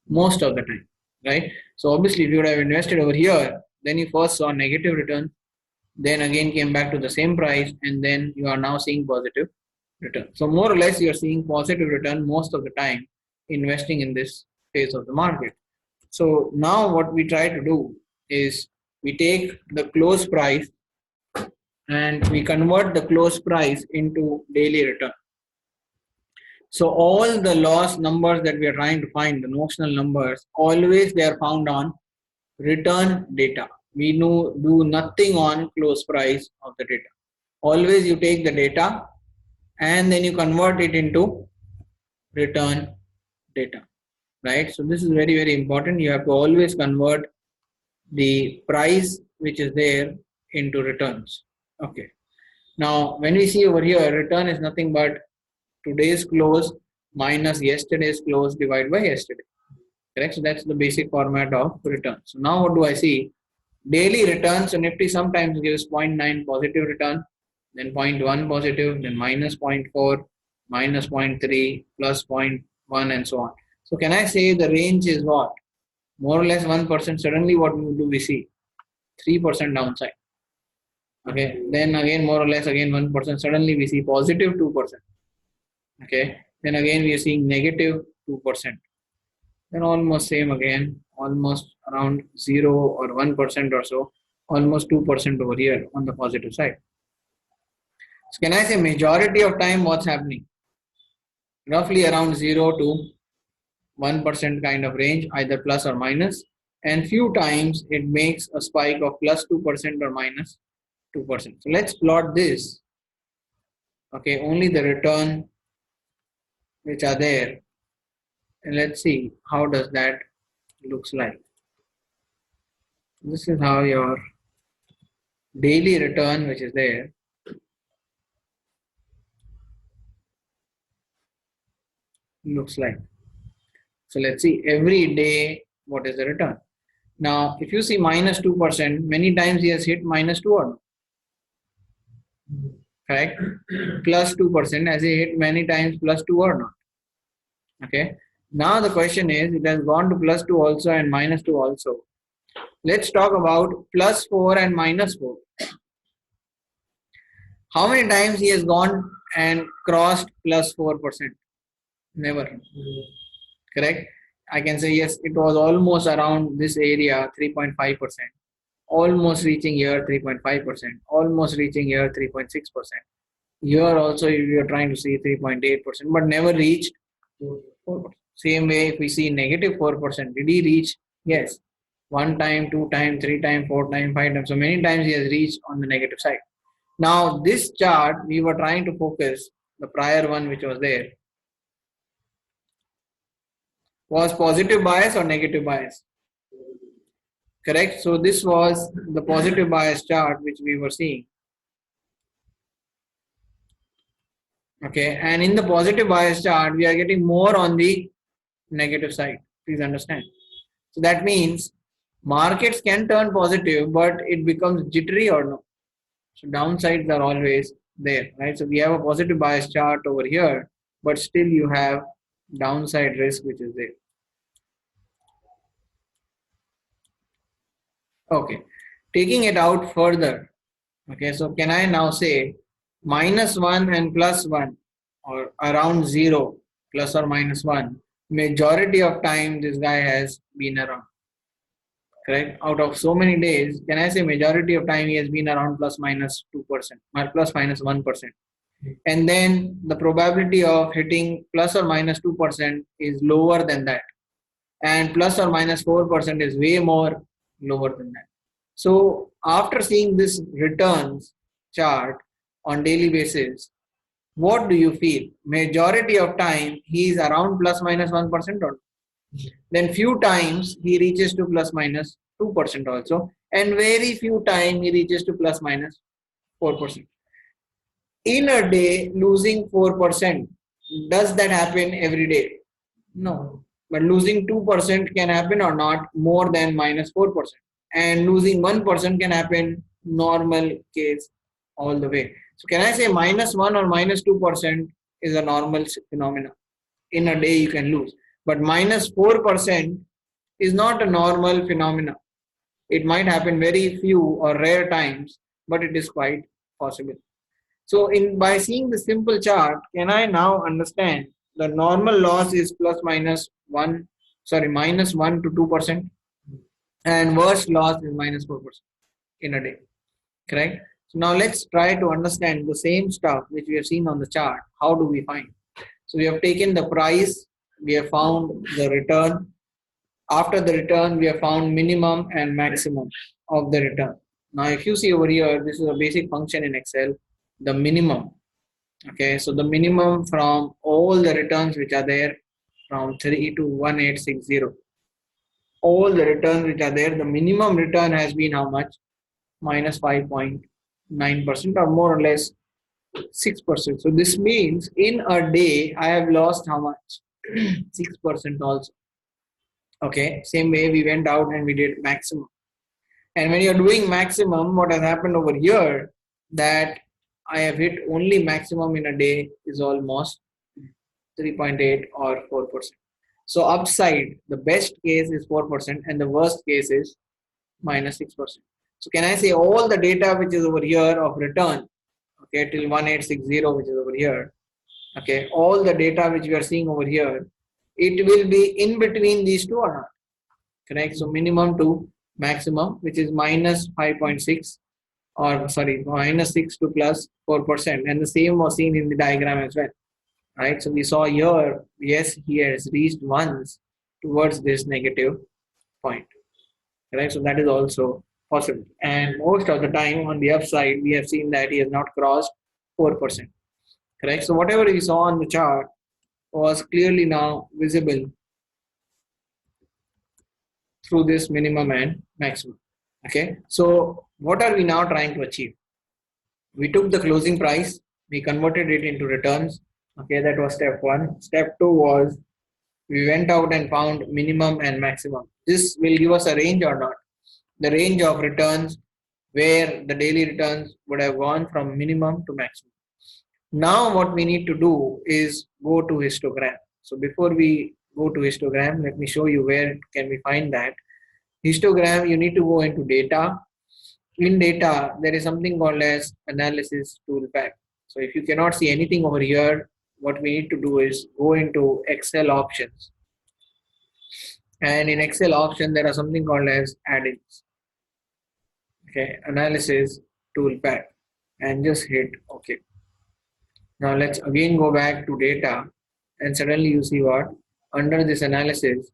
most of the time, right? So obviously, if you would have invested over here, then you first saw negative return, then again came back to the same price, and then you are now seeing positive return. So more or less, you are seeing positive return most of the time investing in this phase of the market. So now what we try to do is we take the close price and we convert the close price into daily return. So all the loss numbers that we are trying to find, the notional numbers, always they are found on return data. We do nothing on close price of the data. Always you take the data and then you convert it into return data, right? So this is very, very important. You have to always convert the price which is there into returns. Okay. Now, when we see over here, return is nothing but today's close minus yesterday's close divided by yesterday. Correct? So that's the basic format of return. So now what do I see? Daily returns. So Nifty sometimes gives 0.9 positive return, then 0.1 positive, then minus 0.4, minus 0.3, plus 0.1, and so on. So can I say the range is what? More or less 1%. Suddenly what do we see? 3% downside. Okay, then again more or less again 1%. Suddenly we see positive 2%. Okay, then again we are seeing negative 2%. Then almost same again, almost around 0 or 1% or so, almost 2% over here on the positive side. So can I say majority of time what's happening? Roughly around 0 to 1% kind of range, either plus or minus, and few times it makes a spike of plus 2% or minus 2%. So let's plot this. Okay, only the return which are there, and let's see how does that looks like. This is how your daily return which is there looks like. So let's see every day what is the return. Now if you see minus 2%, many times he has hit minus 2 or not. Correct? Plus 2%, as he hit many times plus 2 or not. Okay. Now the question is, it has gone to plus 2 also and minus 2 also. Let's talk about plus 4 and minus 4. How many times he has gone and crossed plus 4%? Never. Correct? I can say yes, it was almost around this area 3.5%, almost reaching here 3.5%, almost reaching here 3.6%. Here also you are trying to see 3.8%, but never reached 4%. Same way if we see negative 4%, did he reach? Yes. 1 time, 2 time, 3 time, 4 time, 5 times. So many times he has reached on the negative side. Now this chart we were trying to focus, the prior one which was there, was positive bias or negative bias? Correct. So this was the positive bias chart which we were seeing. Okay, and in the positive bias chart we are getting more on the negative side. Please understand. So that means markets can turn positive, but it becomes jittery or no. So downsides are always there, right? So we have a positive bias chart over here, but still you have downside risk which is there. Okay, taking it out further. Okay, so can I now say minus 1 and plus 1 or around 0 plus or minus 1, majority of time this guy has been around. Correct? Out of so many days, can I say majority of time he has been around plus minus 2% or plus minus 1%. And then the probability of hitting plus or minus 2% is lower than that. And plus or minus 4% is way more lower than that. So after seeing this returns chart on daily basis, what do you feel? Majority of time he is around plus minus 1% or then few times he reaches to plus minus 2% also, and very few times he reaches to plus minus 4%. In a day losing 4%, does that happen every day? No, but losing 2% can happen or not more than minus 4%, and losing 1% can happen normal case all the way. So can I say minus 1 or minus 2% is a normal phenomena? In a day you can lose, but minus 4% is not a normal phenomena. It might happen very few or rare times, but it is quite possible. So by seeing the simple chart, can I now understand the normal loss is plus minus 1, minus 1 to 2%, and worst loss is minus 4% in a day. Correct? So now let's try to understand the same stuff which we have seen on the chart. How do we find? So we have taken the price, we have found the return. After the return, we have found minimum and maximum of the return. Now, if you see over here, this is a basic function in Excel, the minimum. Okay, so the minimum from all the returns which are there from 3 to 1860. All the returns which are there, the minimum return has been how much? Minus 5.9% or more or less 6%. So this means in a day I have lost how much? 6% also. Okay, same way we went out and we did maximum. And when you're doing maximum, what has happened over here that I have hit only maximum in a day is almost 3.8 or 4%. So upside, the best case is 4% and the worst case is minus 6%. So can I say all the data which is over here of return, okay, till 1860 which is over here, okay, all the data which we are seeing over here, it will be in between these two or not, correct? So minimum to maximum, which is minus 5.6 or sorry, minus 6 to plus 4%, and the same was seen in the diagram as well, right? So we saw here, yes, he has reached once towards this negative point, right? So that is also possible. And most of the time on the upside, we have seen that he has not crossed 4%, correct? So whatever we saw on the chart was clearly now visible through this minimum and maximum. Okay, so what are we now trying to achieve? We took the closing price, we converted it into returns. Okay, that was step one. Step two was we went out and found minimum and maximum. This will give us a range or not? The range of returns where the daily returns would have gone from minimum to maximum. Now what we need to do is go to histogram. So before we go to histogram, let me show you where can we find that. Histogram, you need to go into data. In data, there is something called as analysis toolpath. So if you cannot see anything over here, what we need to do is go into Excel options. And in Excel option, there are something called as add-ins. Okay, analysis toolpath, and just hit OK. Now let's again go back to data, and suddenly you see what? Under this analysis,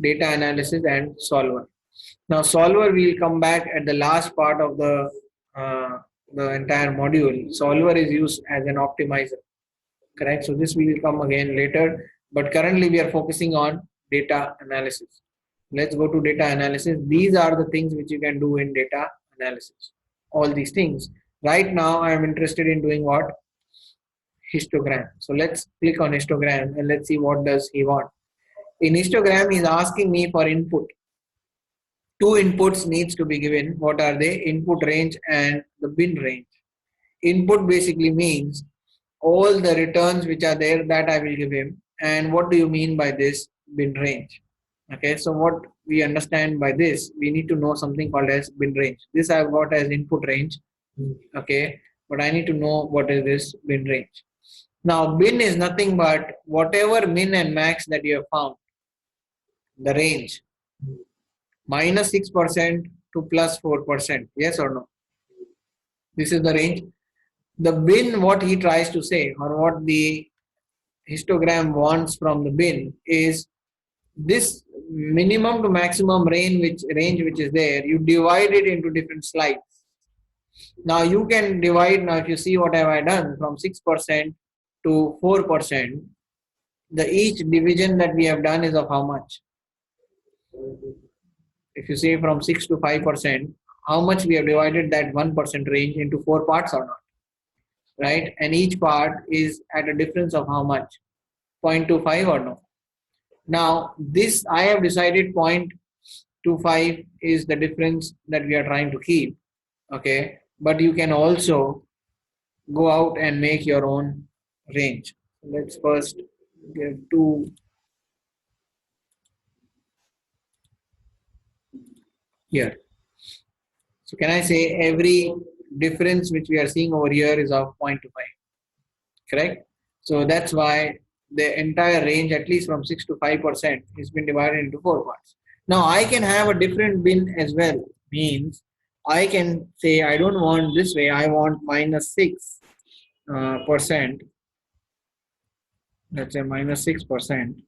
data analysis and solver. Now solver will come back at the last part of the entire module. Solver is used as an optimizer, correct? So this will come again later, but currently we are focusing on data analysis. Let's go to data analysis. These are the things which you can do in data analysis. All these things. Right now I am interested in doing what? Histogram. So let's click on histogram and let's see what does he want. In histogram, he is asking me for input. Two inputs needs to be given. What are they? Input range and the bin range. Input basically means all the returns which are there that I will give him. And what do you mean by this bin range? Okay, so what we understand by this, we need to know something called as bin range. This I have got as input range. Okay, but I need to know what is this bin range. Now bin is nothing but whatever min and max that you have found, the range, minus 6% to plus 4%. Yes or no? This is the range. The bin, what he tries to say, or what the histogram wants from the bin, is this minimum to maximum range which is there, you divide it into different slides. Now you can divide, now if you see what have I done, from 6% to 4%, the each division that we have done is of how much? If you say from 6 to 5%, how much we have divided that 1% range into 4 parts or not? Right? And each part is at a difference of how much? 0.25 or no? Now, this I have decided 0.25 is the difference that we are trying to keep. Okay, but you can also go out and make your own range. Let's first give two here. So can I say every difference which we are seeing over here is of 0.25, correct? So that's why the entire range, at least from 6 to 5%, has been divided into 4 parts. Now I can have a different bin as well. Means I can say I don't want this way. I want minus 6%. Let's say minus 6%.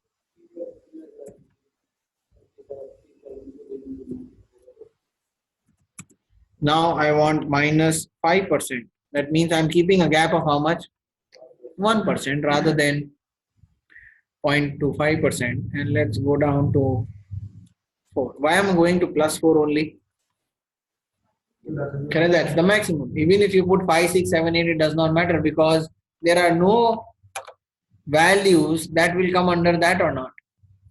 Now I want minus 5%. That means I'm keeping a gap of how much? 1% rather than 0.25%. And let's go down to 4. Why am I going to plus 4 only? Correct, that's the maximum. Even if you put 5, 6, 7, 8, it does not matter because there are no values that will come under that or not.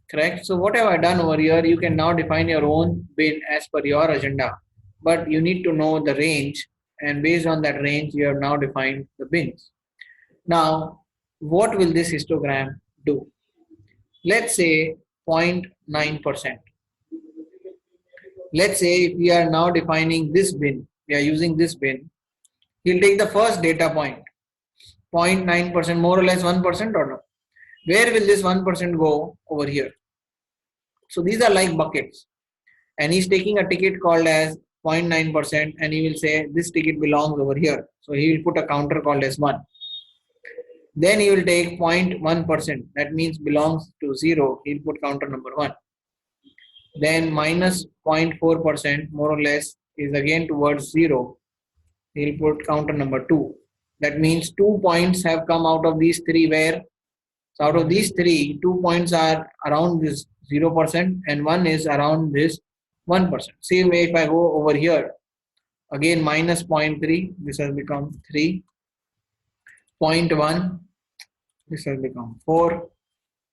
Correct. So what have I done over here? You can now define your own bin as per your agenda, but you need to know the range, and based on that range, you have now defined the bins. Now, what will this histogram do? Let's say 0.9%. Let's say if we are now defining this bin, we are using this bin, we'll take the first data point, 0.9%, more or less 1% or no. Where will this 1% go? Over here. So these are like buckets, and he's taking a ticket called as 0.9%, and he will say this ticket belongs over here. So he will put a counter called as 1. Then he will take 0.1%, that means belongs to 0. He'll put counter number 1. Then minus 0.4%, more or less, is again towards 0. He'll put counter number 2. That means 2 points have come out of these 3 where, so out of these 3, 2 points are around this 0% and 1 is around this 1%. Same way if I go over here, again minus 0.3, this has become 3. 0.1, this has become 4.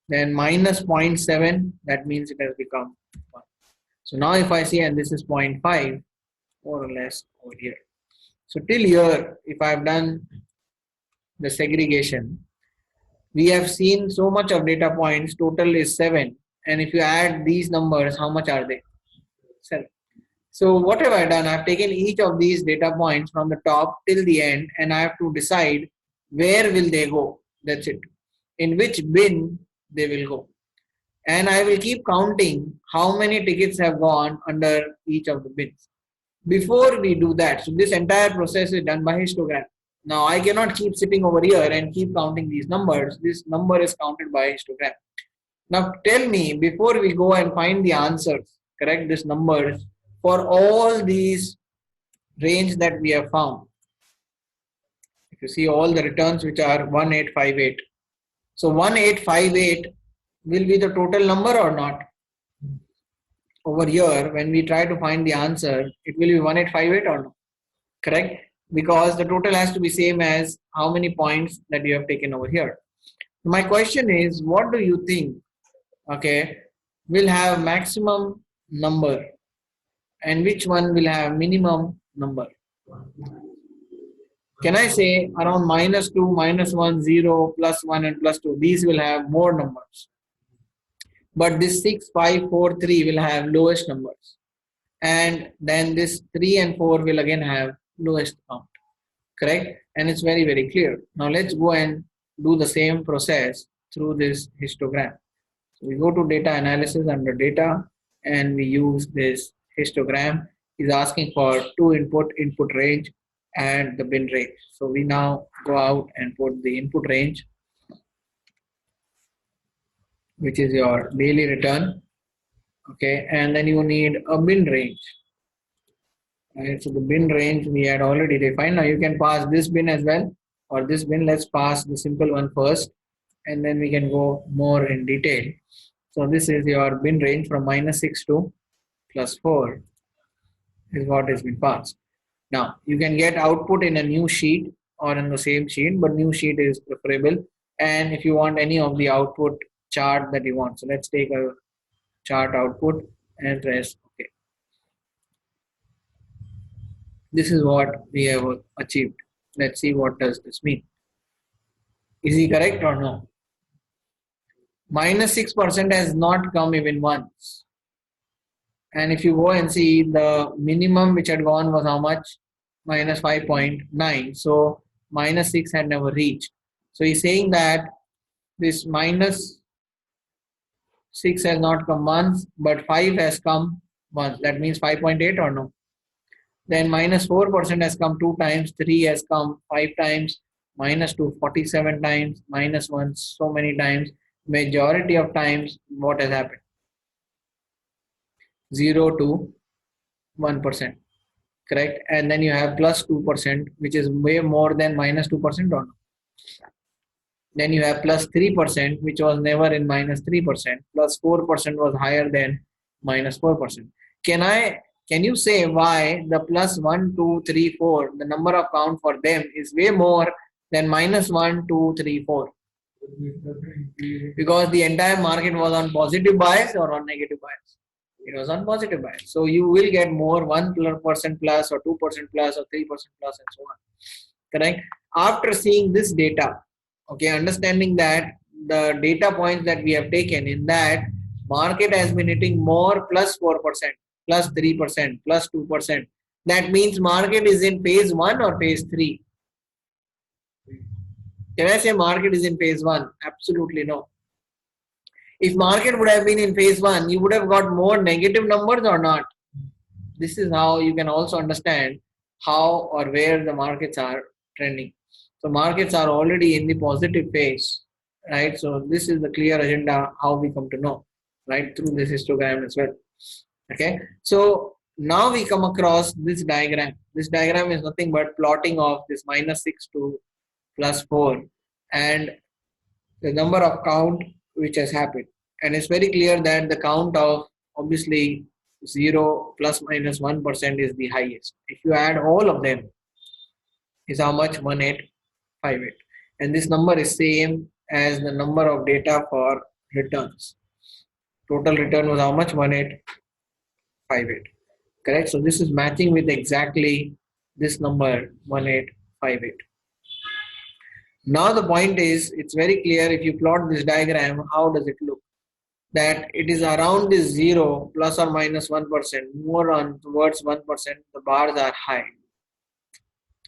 Then minus 0.7, that means it has become 1. So now if I see, and this is 0.5, more or less over here. So till here, if I have done the segregation, we have seen so much of data points, total is 7. And if you add these numbers, how much are they? 7. So what have I done? I have taken each of these data points from the top till the end, and I have to decide where will they go. That's it. In which bin they will go. And I will keep counting how many tickets have gone under each of the bins. Before we do that, so this entire process is done by histogram. Now I cannot keep sitting over here and keep counting these numbers. This number is counted by histogram. Now tell me, before we go and find the answers, correct these numbers for all these range that we have found. If you see all the returns which are 1858. So 1858 will be the total number or not? Over here, when we try to find the answer, it will be 1858 or no? Correct? Because the total has to be same as how many points that you have taken over here. My question is, what do you think, okay, will have maximum number and which one will have minimum number? Can I say around -2, -1, 0, +1 and +2, these will have more numbers. But this 6, 5, 4, 3 will have lowest numbers. And then this 3 and 4 will again have lowest count. Correct? And it's very, very clear. Now let's go and do the same process through this histogram. So we go to data analysis under data and we use this histogram. Is asking for 2 input range and the bin range. So we now go out and put the input range, which is your daily return. Okay, and then you need a bin range. Right, so the bin range we had already defined. Now you can pass this bin as well, or this bin. Let's pass the simple one first, and then we can go more in detail. So this is your bin range from -6 to +4 is what has been passed. Now you can get output in a new sheet or in the same sheet, but new sheet is preferable. And if you want any of the output chart that you want, so let's take a chart output and press OK. This is what we have achieved. Let's see what does this mean. Is he correct or no? -6% has not come even once. And if you go and see, the minimum which had gone was how much? -5.9. So -6 had never reached. So he's saying that this -6 has not come once, but 5 has come once. That means 5.8 or no? Then -4% has come 2 times, 3 has come 5 times, -2 47 times, -1 so many times. Majority of times, what has happened? 0 to 1%. Correct? And then you have +2%, which is way more than -2% or no? Then you have +3%, which was never in -3%. +4% was higher than -4%. Can I can you say why the plus 1, 2, 3, 4, the number of count for them is way more than minus 1, 2, 3, 4? Because the entire market was on positive bias or on negative bias. It was on positive bias. So you will get more 1% plus or 2% plus or 3% plus and so on. Correct? After seeing this data, okay, understanding that the data points that we have taken in that market has been hitting more plus 4%, plus 3%, plus 2%. That means market is in phase 1 or phase 3. Can I say market is in phase 1? Absolutely no. If market would have been in phase 1, you would have got more negative numbers or not. This is how you can also understand how or where the markets are trending. So markets are already in the positive phase, right? So this is the clear agenda how we come to know, right, through this histogram as well. Okay, so now we come across this diagram. This diagram is nothing but plotting of this minus 6 to plus 4 and the number of count which has happened. And it's very clear that the count of obviously 0 plus minus 1% is the highest. If you add all of them, is how much? 1858. And this number is same as the number of data for returns. Total return was how much? 1858. Correct? So this is matching with exactly this number 1858. Now the point is, it's very clear if you plot this diagram, how does it look? That it is around this 0 plus or minus 1%, more on towards 1%, the bars are high.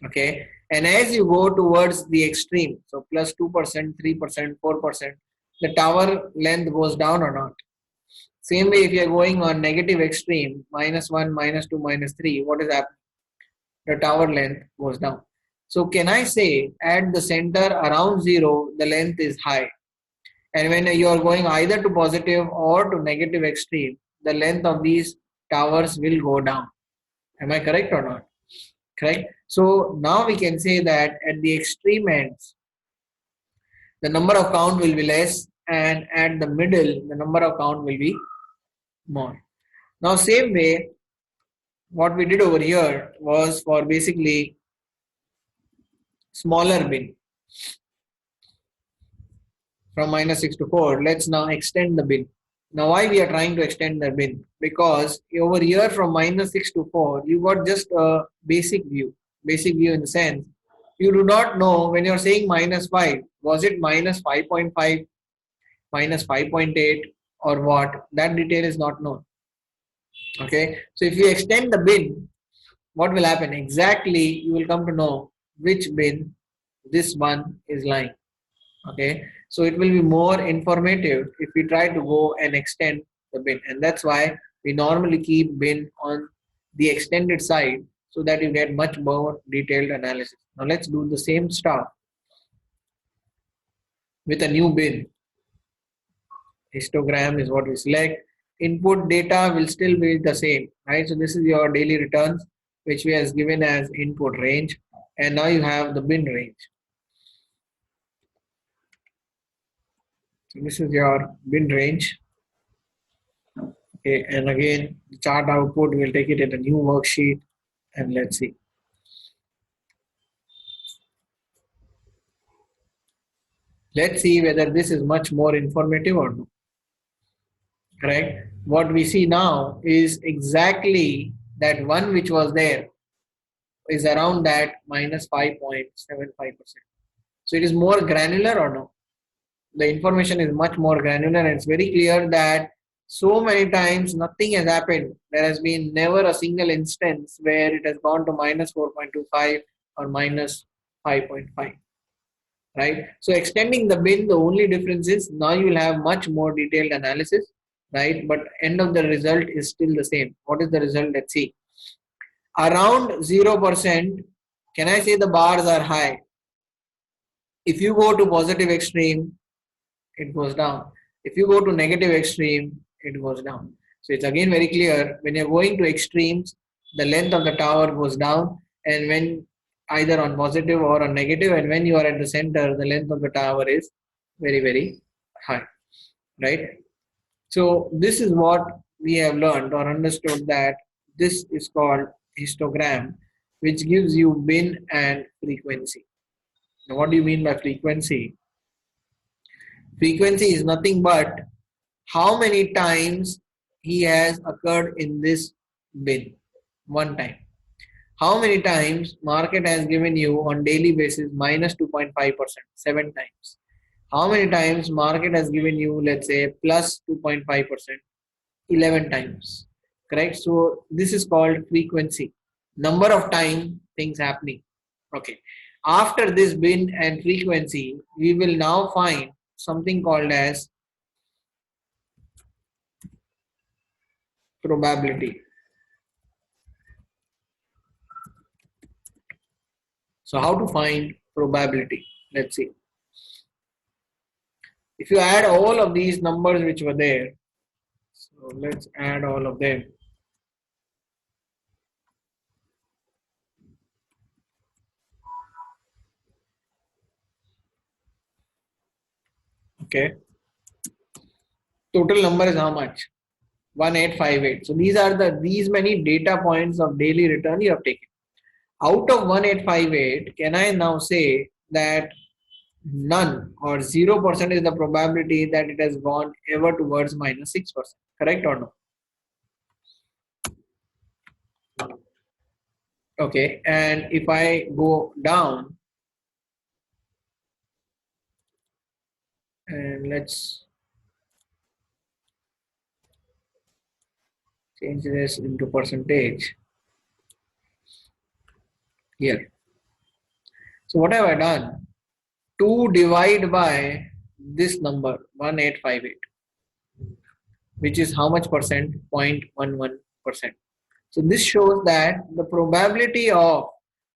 Okay, and as you go towards the extreme, so plus 2%, 3%, 4%, the tower length goes down or not? Same way, if you are going on negative extreme, minus 1, minus 2, minus 3, what is happening? The tower length goes down. So can I say at the center around 0, the length is high? And when you are going either to positive or to negative extreme, the length of these towers will go down. Am I correct or not? Correct. So now we can say that at the extreme ends, the number of count will be less, and at the middle, the number of count will be more. Now, same way, what we did over here was for basically smaller bin. From minus 6 to 4, let's now extend the bin. Now why we are trying to extend the bin? Because over here from minus 6 to 4, you got just a basic view. Basic view in the sense, you do not know when you're saying minus 5, was it minus 5.5, minus 5.8 or what? That detail is not known. Okay, so if you extend the bin, what will happen? Exactly, you will come to know which bin this one is lying. Okay, so it will be more informative if we try to go and extend the bin, and that's why we normally keep bin on the extended side so that you get much more detailed analysis. Now let's do the same stuff with a new bin. Histogram is what we select. Input data will still be the same, right? So this is your daily returns, which we has given as input range, and now you have the bin range. So this is your bin range. Okay, and again, the chart output, we'll take it in a new worksheet and let's see. Let's see whether this is much more informative or not. Correct? What we see now is exactly that one which was there is around that minus 5.75%. So it is more granular or no? The information is much more granular, and it's very clear that so many times nothing has happened. There has been never a single instance where it has gone to minus 4.25 or minus 5.5. Right? So extending the bin, the only difference is now you will have much more detailed analysis, right? But end of the result is still the same. What is the result? Let's see. Around 0%, can I say the bars are high? If you go to positive extreme, it goes down. If you go to negative extreme, it goes down. So it's again very clear, when you're going to extremes, the length of the tower goes down, and when either on positive or on negative, and when you are at the center, the length of the tower is very, very high, right? So this is what we have learned or understood, that this is called histogram, which gives you bin and frequency. Now, what do you mean by frequency? Frequency is nothing but how many times he has occurred in this bin. One time. How many times market has given you on daily basis minus 2.5%, 7 times. How many times market has given you, let's say, plus 2.5%, 11 times. Correct? So this is called frequency. Number of time things happening. Okay. After this bin and frequency, we will now find something called as probability. So how to find probability? Let's see. If you add all of these numbers which were there, so let's add all of them. Okay. Total number is how much? 1858. So these many data points of daily return you have taken. Out of 1858, can I now say that none or 0% is the probability that it has gone ever towards minus 6%? Correct or no? Okay, and if I go down and let's change this into percentage here. So what have I done? 2 divided by this number 1858, which is how much percent? 0.11%. So this shows that the probability of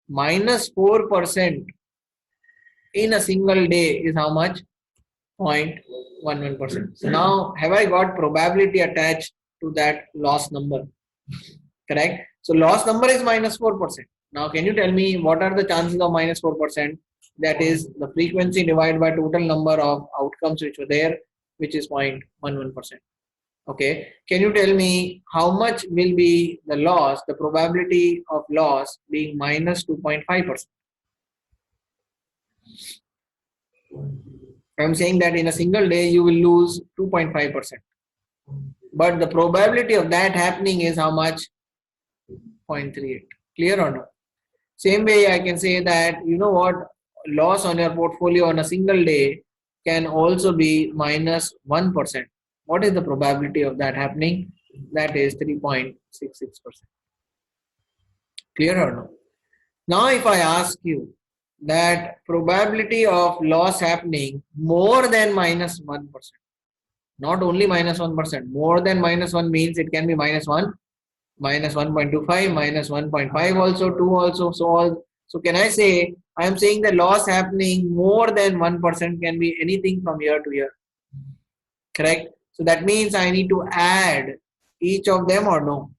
minus 4% in a single day is how much? 0.11%. So now have I got probability attached to that loss number? Correct. So loss number is minus 4%. Now can you tell me what are the chances of minus 4%? That is the frequency divided by total number of outcomes which were there, which is 0.11%. Okay, can you tell me how much will be the loss, the probability of loss being minus 2.5%? I'm saying that in a single day you will lose 2.5%. But the probability of that happening is how much? 0.38. Clear or no? Same way I can say that, you know what, loss on your portfolio on a single day can also be minus 1%. What is the probability of that happening? That is 3.66%. Clear or no? Now if I ask you that probability of loss happening more than minus 1%, not only minus 1%, more than minus 1 means it can be minus 1, minus 1.25, minus 1.5 also, 2 also, so on. So can I say, I am saying the loss happening more than 1% can be anything from year to year. Correct? So that means I need to add each of them or no?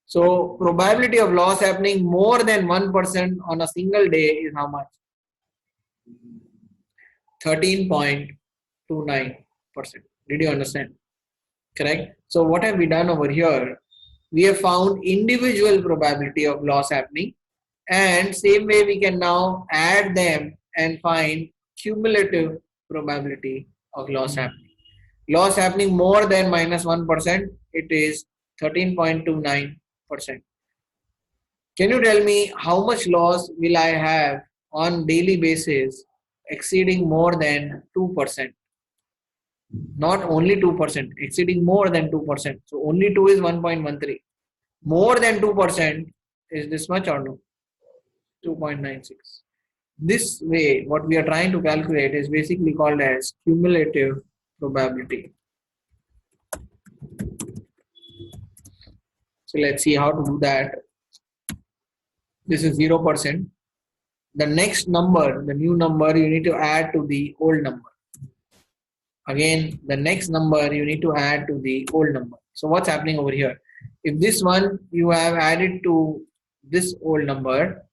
So probability of loss happening more than 1% on a single day is how much? 13.29%. Did you understand? Correct? So what have we done over here? We have found individual probability of loss happening, and same way we can now add them and find cumulative probability of loss happening. Loss happening more than minus 1%, it is 13.29%. Can you tell me how much loss will I have on daily basis exceeding more than 2%? Not only 2%, exceeding more than 2%. So only 2 is 1.13. More than 2% is this much or no? 2.96. This way, what we are trying to calculate is basically called as cumulative probability. So let's see how to do that. This is 0%. The next number, the new number, you need to add to the old number. Again, the next number you need to add to the old number. So what's happening over here? If this one you have added to this old number,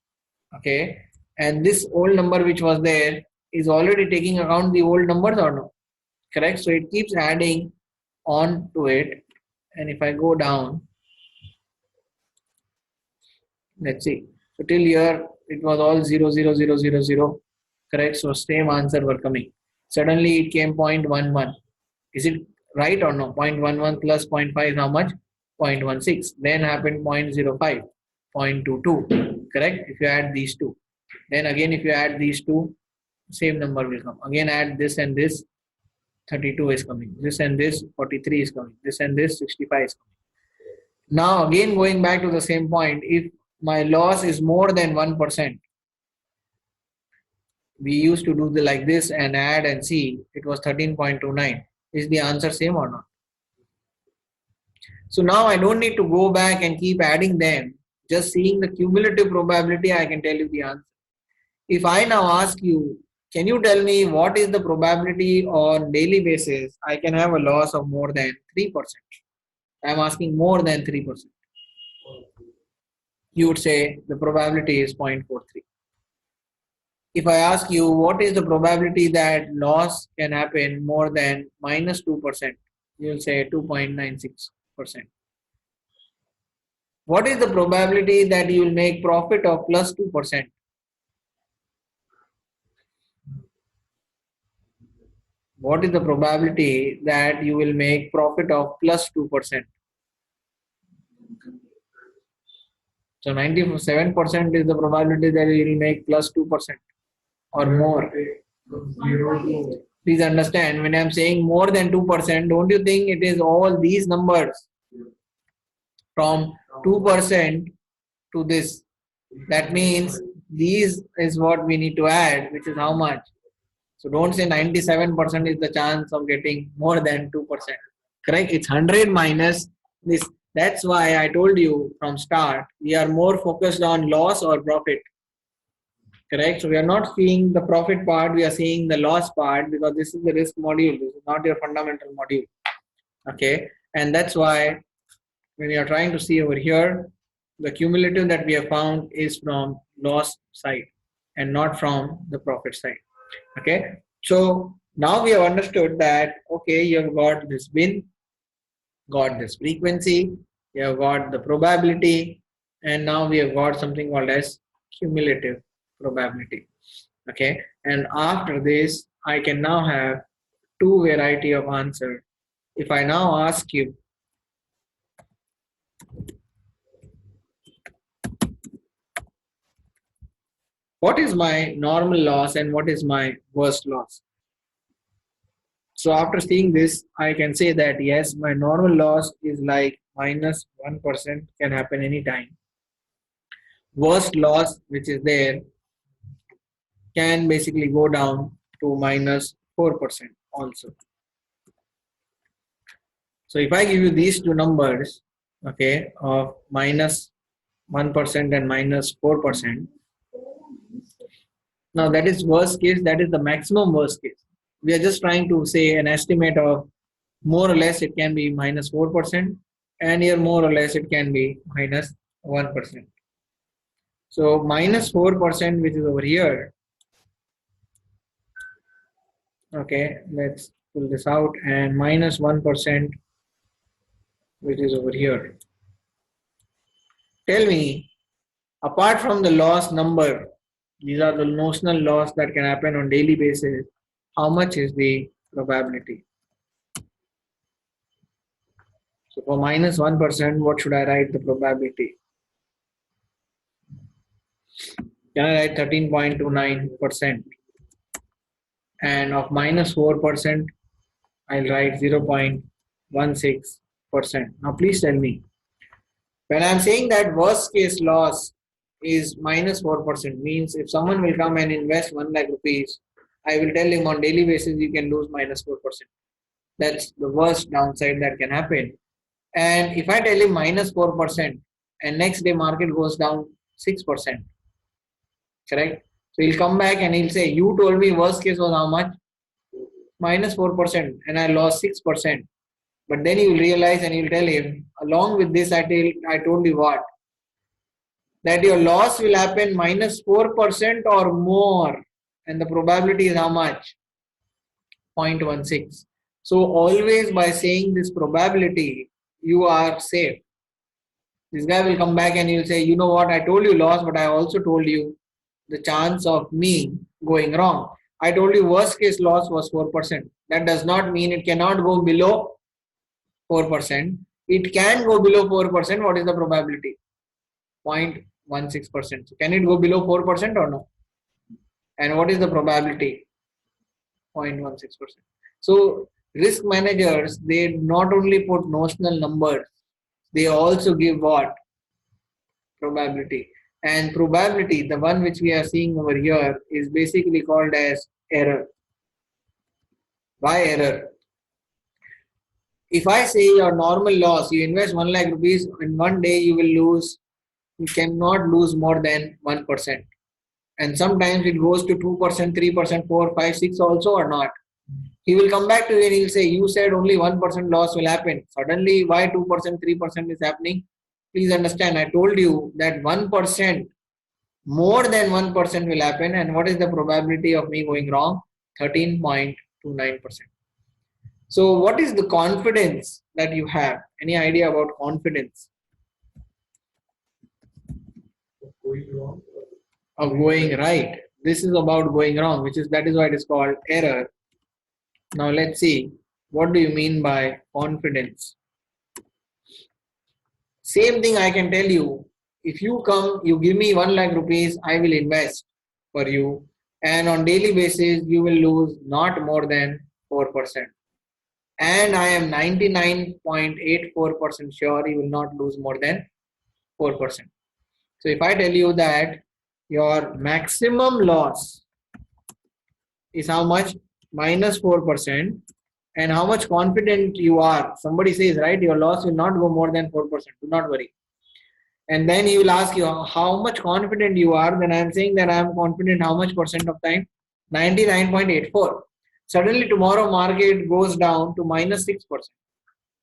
okay, and this old number which was there is already taking account the old numbers or no? Correct? So it keeps adding on to it And if I go down, let's see. So till here it was all 0, 0, 0, 0, 0. Correct. So same answer were coming. Suddenly it came 0.11. Is it right or no? 0.11 plus 0.5 is how much? 0.16. Then happened 0.05, 0.22. Correct. If you add these two, then again if you add these two, same number will come. Again add this and this, 32 is coming. This and this, 43 is coming. This and this, 65 is coming. Now again going back to the same point, if my loss is more than 1%, we used to do the like this and add and see, it was 13.29. Is the answer same or not? So now I don't need to go back and keep adding them. Just seeing the cumulative probability, I can tell you the answer. If I now ask you, can you tell me what is the probability on daily basis I can have a loss of more than 3%? I'm asking more than 3%. You would say the probability is 0.43. If I ask you what is the probability that loss can happen more than minus 2%, you'll say 2.96%. What is the probability that you will make profit of plus 2%? What is the probability that you will make profit of plus 2%? So 97% is the probability that you will make plus 2% or more. Please understand, when I am saying more than 2%, don't you think it is all these numbers from 2% to this? That means these is what we need to add, which is how much? So don't say 97% is the chance of getting more than 2%. Correct? It's 100 minus this. That's why I told you from start, we are more focused on loss or profit. Correct? So we are not seeing the profit part, we are seeing the loss part, because this is the risk module. This is not your fundamental module. Okay? And that's why when you are trying to see over here, the cumulative that we have found is from loss side and not from the profit side. Okay? So now we have understood that, okay, you have got this bin, got this frequency, you have got the probability, and now we have got something called as cumulative probability. Okay, and after this I can now have two variety of answer. If I now ask you, what is my normal loss and what is my worst loss? So after seeing this, I can say that yes, my normal loss is like minus 1%, can happen anytime. Worst loss, which is there, can basically go down to minus 4% also. So if I give you these two numbers, okay, of minus 1% and minus 4%, now that is worst case, that is the maximum worst case. We are just trying to say an estimate of more or less it can be minus 4%, and here more or less it can be minus 1%. So minus 4%, which is over here, okay, let's pull this out, and minus 1%, which is over here. Tell me, apart from the loss number, these are the notional loss that can happen on daily basis, how much is the probability? So for minus 1%, what should I write the probability? Can I write 13.29%? And of minus 4%, I'll write 0.16%. Now please tell me, when I'm saying that worst case loss is minus 4%, means if someone will come and invest 1 lakh rupees, I will tell him on daily basis you can lose minus 4%. That's the worst downside that can happen. And if I tell him minus 4% and next day market goes down 6%, correct? So he'll come back and he'll say, you told me worst case was how much? Minus 4% and I lost 6%. But then you will realize and you'll tell him, along with this, I told you what? That your loss will happen minus 4% or more. And the probability is how much? 0.16. So always by saying this probability, you are safe. This guy will come back and he'll say, you know what, I told you loss, but I also told you the chance of me going wrong. I told you worst case loss was 4%. That does not mean it cannot go below 4%. It can go below 4%. What is the probability? 0.16%. So can it go below 4% or no? And what is the probability? 0.16%. So risk managers, they not only put notional numbers, they also give what? Probability. And probability, the one which we are seeing over here, is basically called as error. Why error? If I say your normal loss, you invest 1 lakh rupees, in one day you will lose, you cannot lose more than 1%. And sometimes it goes to 2%, 3%, 4, 5, 6 also or not. He will come back to you and he'll say, you said only 1% loss will happen. Suddenly, why 2%, 3% is happening? Please understand, I told you that 1%, more than 1% will happen. And what is the probability of me going wrong? 13.29%. So what is the confidence that you have? Any idea about confidence? Going wrong. Of going right. This is about going wrong, that is why it is called error. Now let's see, what do you mean by confidence? Same thing I can tell you. If you come, you give me 1 lakh rupees, I will invest for you. And on daily basis, you will lose not more than 4%. And I am 99.84% sure you will not lose more than 4%. So if I tell you that your maximum loss is how much? Minus 4%. And how much confident you are. Somebody says, right, your loss will not go more than 4%. Do not worry. And then he will ask you how much confident you are. Then I am saying that I am confident how much percent of time? 99.84. Suddenly tomorrow market goes down to minus 6%.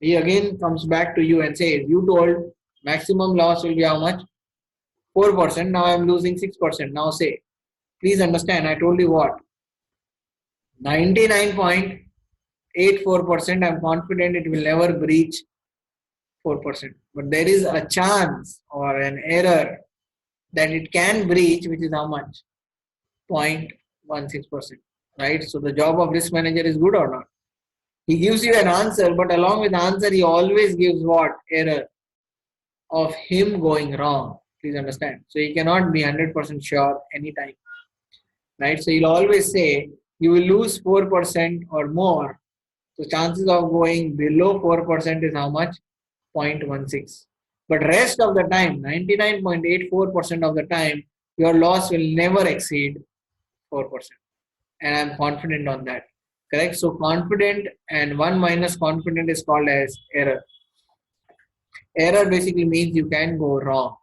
He again comes back to you and says, you told maximum loss will be how much? 4%. Now I am losing 6%. Now say, please understand, I told you what? 99.84%. I am confident it will never breach 4%. But there is a chance or an error that it can breach, which is how much? 0.16%. Right? So the job of risk manager is good or not? He gives you an answer, but along with the answer, he always gives what? Error of him going wrong. Please understand. So he cannot be 100% sure anytime. Right? So he'll always say you will lose 4% or more. So chances of going below 4% is how much? 0.16. But rest of the time, 99.84% of the time, your loss will never exceed 4%. And I'm confident on that. Correct? So confident and 1 minus confident is called as error. Error basically means you can go wrong.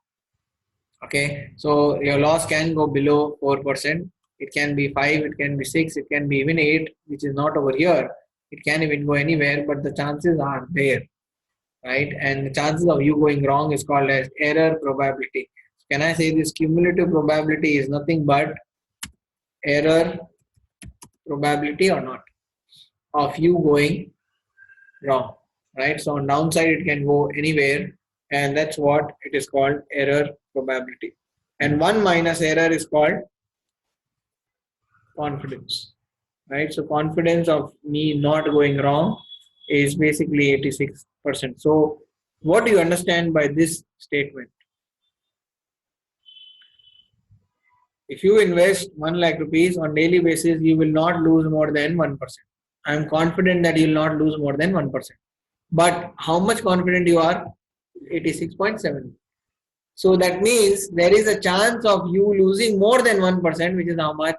Okay, so your loss can go below 4%. It can be 5, it can be 6, it can be even 8, which is not over here. It can even go anywhere, but the chances are there, right? And the chances of you going wrong is called as error probability. Can I say this cumulative probability is nothing but error probability or not of you going wrong, right? So on downside, it can go anywhere, and that's what it is called error probability. And 1 minus error is called confidence, right? So confidence of me not going wrong is basically 86%. So what do you understand by this statement? If you invest 1 lakh rupees on daily basis, you will not lose more than 1%. I am confident that you will not lose more than 1%. But how much confident you are? 86.7. So that means there is a chance of you losing more than 1%, which is how much?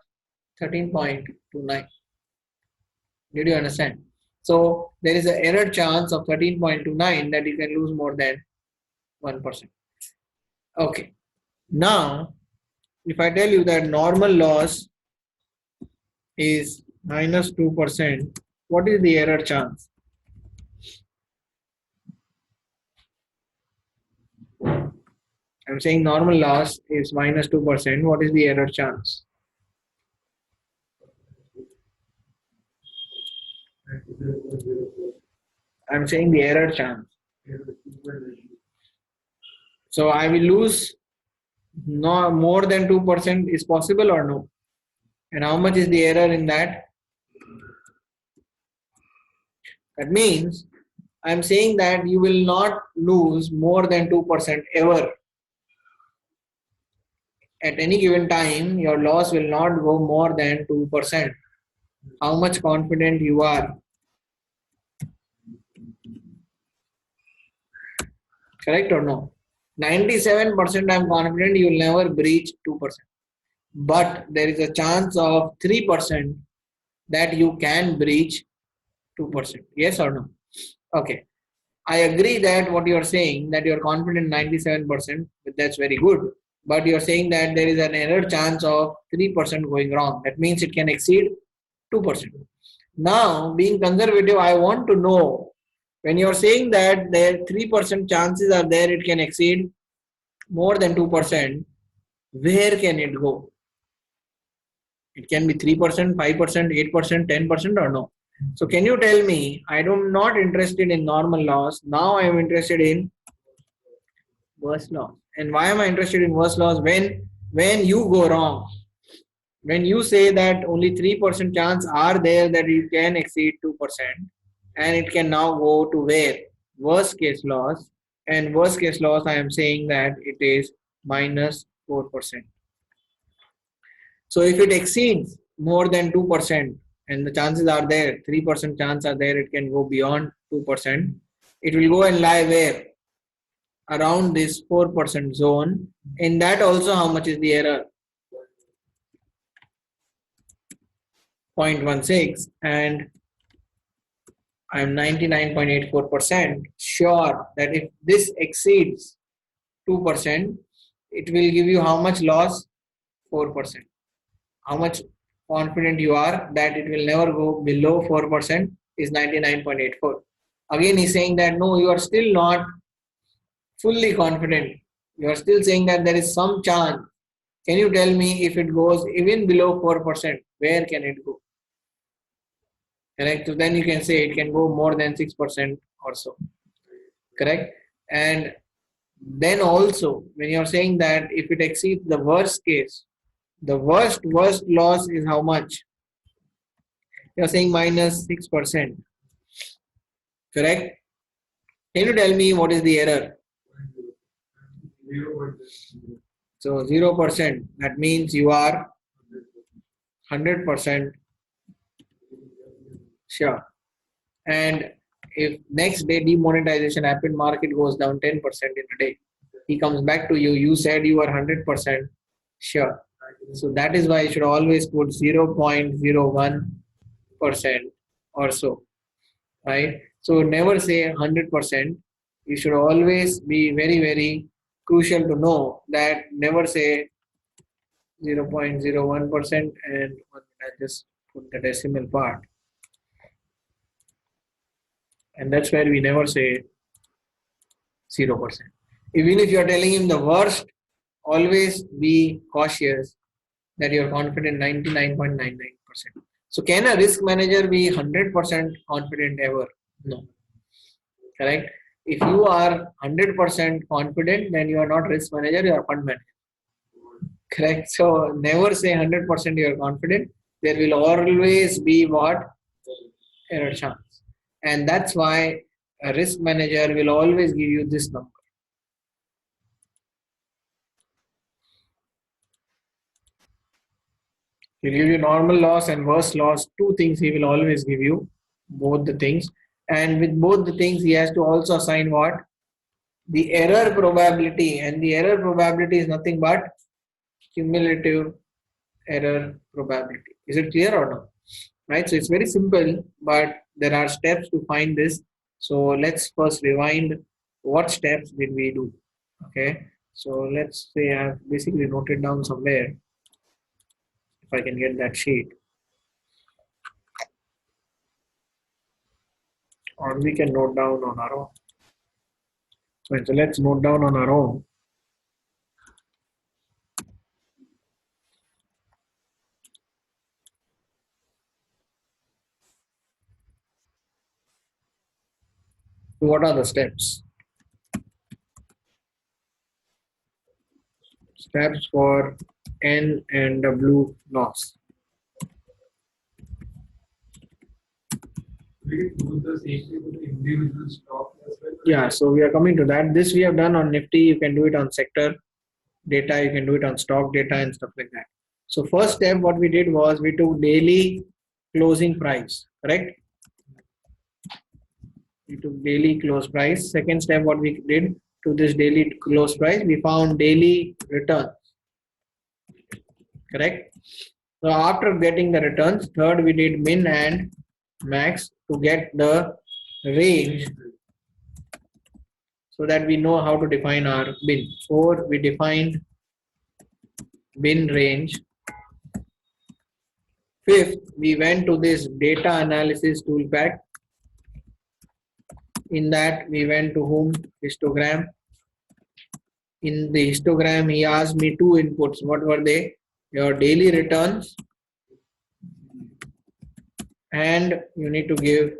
13.29. Did you understand? So there is an error chance of 13.29 that you can lose more than 1%. Okay. Now, if I tell you that normal loss is minus 2%, what is the error chance? I'm saying normal loss is minus 2%. What is the error chance? I'm saying the error chance. So I will lose no more than 2% is possible or no? And how much is the error in that? That means I'm saying that you will not lose more than 2% ever. At any given time, your loss will not go more than 2%. How much confident you are? Correct or no? 97% I'm confident you will never breach 2%. But there is a chance of 3% that you can breach 2%. Yes or no? Okay. I agree that what you are saying, that you are confident 97%, that's very good. But you are saying that there is an error chance of 3% going wrong. That means it can exceed 2%. Now, being conservative, I want to know, when you are saying that there 3% chances are there it can exceed more than 2%, where can it go? It can be 3%, 5%, 8%, 10% or no? So can you tell me, I'm not interested in normal loss. Now I am interested in worst loss. And why am I interested in worst loss? When you go wrong, when you say that only 3% chance are there that you can exceed 2%, and it can now go to where? Worst case loss. And worst case loss, I am saying that it is minus 4%. So if it exceeds more than 2%, and the chances are there, 3% chance are there, it can go beyond 2%, it will go and lie where? Around this 4% zone. In that also, how much is the error? 0.16, and I'm 99.84% sure that if this exceeds 2%, it will give you how much loss? 4%. How much confident you are that it will never go below 4% is 99.84. Again, he's saying that no, you are still not fully confident. You are still saying that there is some chance. Can you tell me if it goes even below 4%, where can it go? Correct. So then you can say it can go more than 6% or so. Correct. And then also, when you're saying that if it exceeds the worst case, the worst loss is how much? You're saying minus 6%. Correct. Can you tell me what is the error? So 0%. That means you are 100% sure. And if next day demonetization happened, market goes down 10% in a day, he comes back to you, you said you are 100% sure. So that is why you should always put 0.01% or so, right? So never say 100%. You should always be very, very crucial to know that never say 0.01%, and I just put the decimal part. And that's where we never say 0%. Even if you are telling him the worst, always be cautious that you are confident 99.99%. So can a risk manager be 100% confident ever? No. Correct? If you are 100% confident, then you are not risk manager, you are fund manager. Correct? So never say 100% you are confident. There will always be what? Error chance. And that's why a risk manager will always give you this number. He'll give you normal loss and worst loss. Two things he will always give you, both the things. And with both the things, he has to also assign what? The error probability. And the error probability is nothing but cumulative error probability. Is it clear or not? Right? So it's very simple, but there are steps to find this. So let's first rewind. What steps did we do? Okay. So let's say I've basically noted down somewhere. If I can get that sheet. Or we can note down on our own. So let's note down on our own. What are the steps? steps for N and W loss. We do the same thing with individual stock as well. Yeah, so we are coming to that. This we have done on Nifty. You can do it on sector data. You can do it on stock data and stuff like that. So first step, what we did was we took daily closing price, correct? We took daily close price. Second step, what we did to this daily close price, we found daily returns, correct? So after getting the returns, third we did min and max to get the range so that we know how to define our bin. Four, we defined bin range. Fifth, we went to this data analysis toolpath. In that, we went to whom histogram. In the histogram, he asked me two inputs. What were they? Your daily returns, and you need to give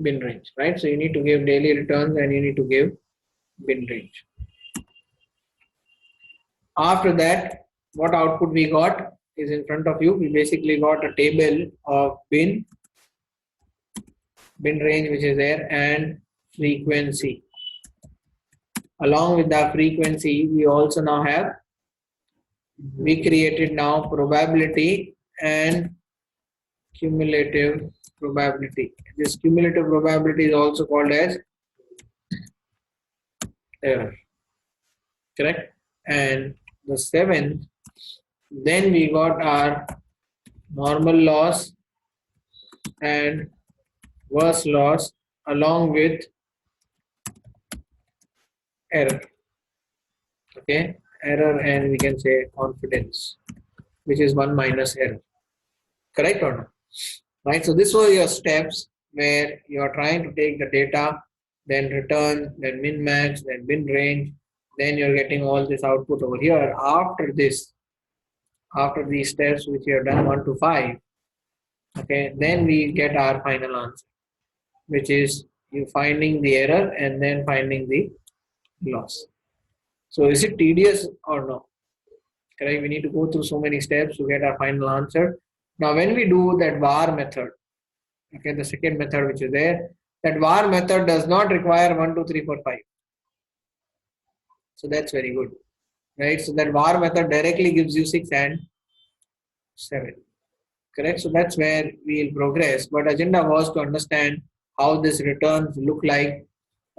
bin range, right? So you need to give daily returns and you need to give bin range. After that, what output we got is in front of you. We basically got a table of bin range, which is there, and frequency. Along with the frequency, we also now have, we created now probability and cumulative probability. This cumulative probability is also called as error, correct? And the seventh, then we got our normal loss and worst loss along with error, okay? Error, and we can say confidence, which is 1 minus error, correct or not? Right, so this were your steps where you are trying to take the data, then return, then min max, then bin range, then you're getting all this output over here. After this, after these steps which you have done 1 to 5, okay, then we get our final answer, which is you finding the error and then finding the loss. So is it tedious or no? Correct, we need to go through so many steps to get our final answer. Now when we do that var method, okay, the second method which is there, that var method does not require 1, 2, 3, 4, 5. So that's very good, right? So that var method directly gives you 6 and 7, correct? So that's where we will progress. But agenda was to understand how these returns look like.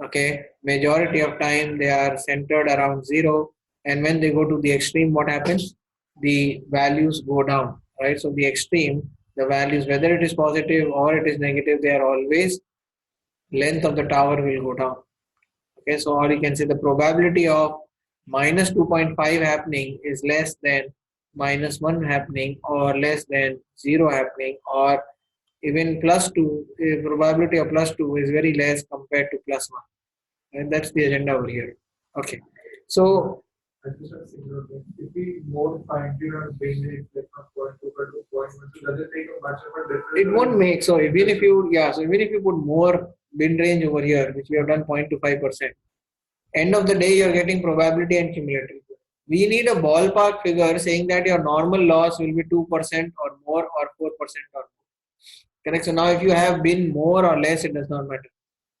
Okay, majority of time they are centered around 0, and when they go to the extreme, what happens? The values go down, right? So the extreme, the values, whether it is positive or it is negative, they are always, length of the tower will go down. Okay, so or you can say the probability of minus 2.5 happening is less than minus 1 happening, or less than 0 happening, or even plus 2, the probability of plus 2 is very less compared to plus 1. And that's the agenda over here. Okay, so I just have a single thing. If we more fine-tune our bin range, like from point 2 to point 1, so does it make a much of a difference? it won't make, so even if you, yeah, so even if you put more bin range over here, which we have done 0.25%, end of the day you're getting probability and cumulative. We need a ballpark figure saying that your normal loss will be 2% or more, or 4% or more. Correct. So now if you have bin more or less, it does not matter.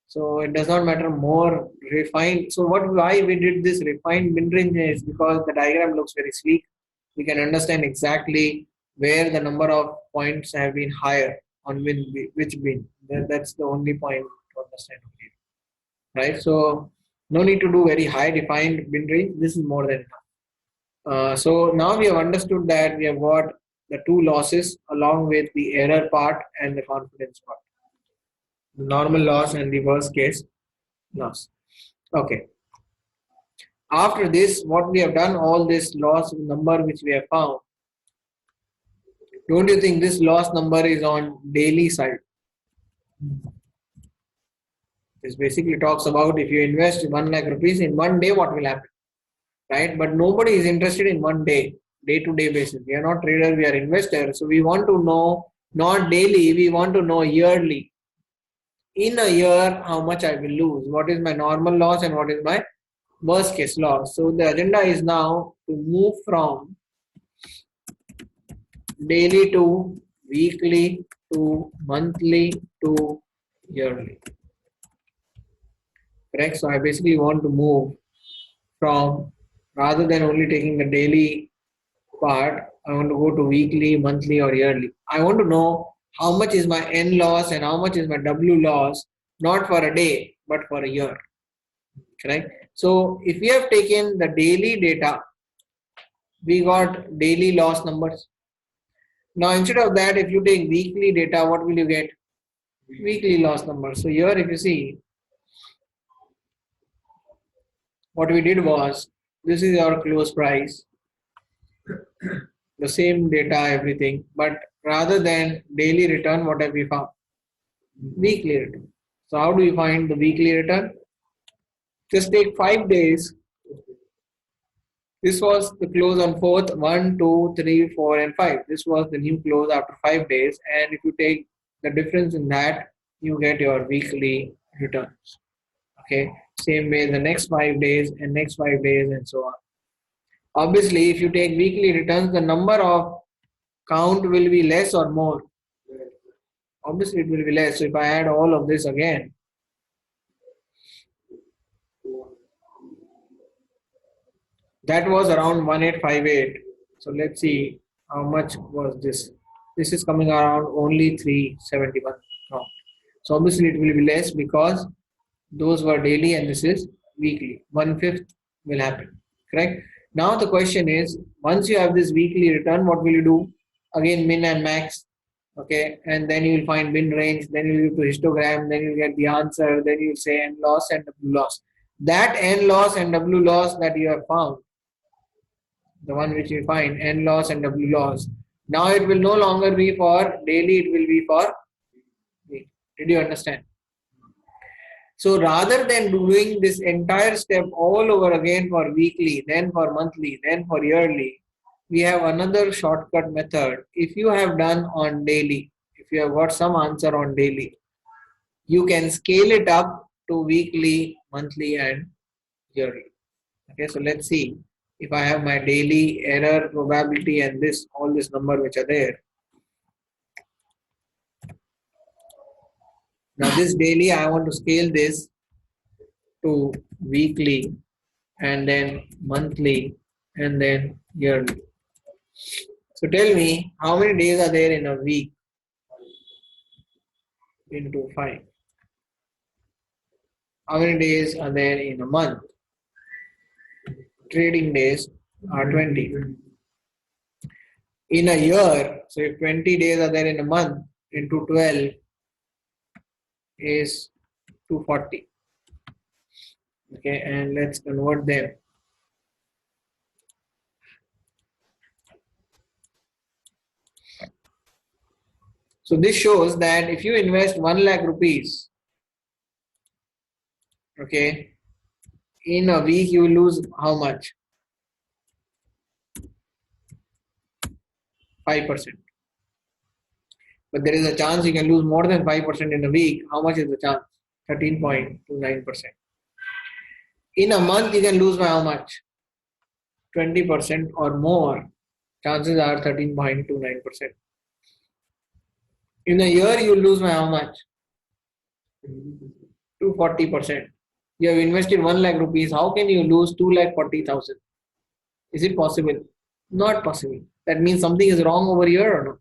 So it does not matter more refined. So why we did this refined bin range is because the diagram looks very sleek. We can understand exactly where the number of points have been higher on which bin. That's the only point to understand here, right? So no need to do very high defined bin range. This is more than enough. So now we have understood that we have got the two losses along with the error part and the confidence part. The normal loss and the worst case loss. Okay. After this, what we have done, all this loss number which we have found, don't you think this loss number is on daily side? This basically talks about if you invest 1 lakh rupees in 1 day, what will happen, right? But nobody is interested in 1 day, day-to-day basis. We are not traders, we are investors. So we want to know not daily, we want to know yearly. In a year, how much I will lose, what is my normal loss and what is my worst case loss. So the agenda is now to move from daily to weekly to monthly to yearly. Correct? So I basically want to move from, rather than only taking the daily part, I want to go to weekly, monthly, or yearly. I want to know how much is my N loss and how much is my W loss, not for a day, but for a year. Correct? So if we have taken the daily data, we got daily loss numbers. Now instead of that, if you take weekly data, what will you get? Weekly loss numbers. So here if you see, what we did was, this is our close price, the same data, everything, but rather than daily return, what have we found? Weekly return. So how do you find the weekly return? Just take 5 days. This was the close on 4th, 1, 2, 3, 4, and 5. This was the new close after 5 days. And if you take the difference in that, you get your weekly returns. Okay. Same way the next 5 days and next 5 days and so on. Obviously, if you take weekly returns, the number of count will be less or more. Obviously, it will be less. So if I add all of this again, that was around 1858. So let's see how much was this. This is coming around only 371 count. So obviously it will be less because those were daily and this is weekly. 1/5 will happen. Correct? Now the question is, once you have this weekly return, what will you do? Again, min and max. Okay, and then you will find min range, then you will do histogram, then you get the answer, then you will say N loss and W loss. That N loss and W loss that you have found, the one which you find, N loss and W loss, now it will no longer be for daily, it will be for week. Did you understand? So rather than doing this entire step all over again for weekly, then for monthly, then for yearly, we have another shortcut method. If you have done on daily, if you have got some answer on daily, you can scale it up to weekly, monthly, and yearly. Okay, so let's see if I have my daily error probability and this, all this number which are there. Now this daily, I want to scale this to weekly and then monthly and then yearly. So tell me, how many days are there in a week? Into 5. How many days are there in a month? Trading days are 20. In a year, so if 20 days are there in a month, into 12 is 240. Okay, and let's convert them. So this shows that if you invest 1 lakh rupees, okay, in a week you will lose how much? 5%. But there is a chance you can lose more than 5% in a week. How much is the chance? 13.29%. In a month you can lose by how much? 20% or more. Chances are 13.29%. In a year you lose by how much? 240%. You have invested 1 lakh rupees. How can you lose 2,40,000? Is it possible? Not possible. That means something is wrong over here or not,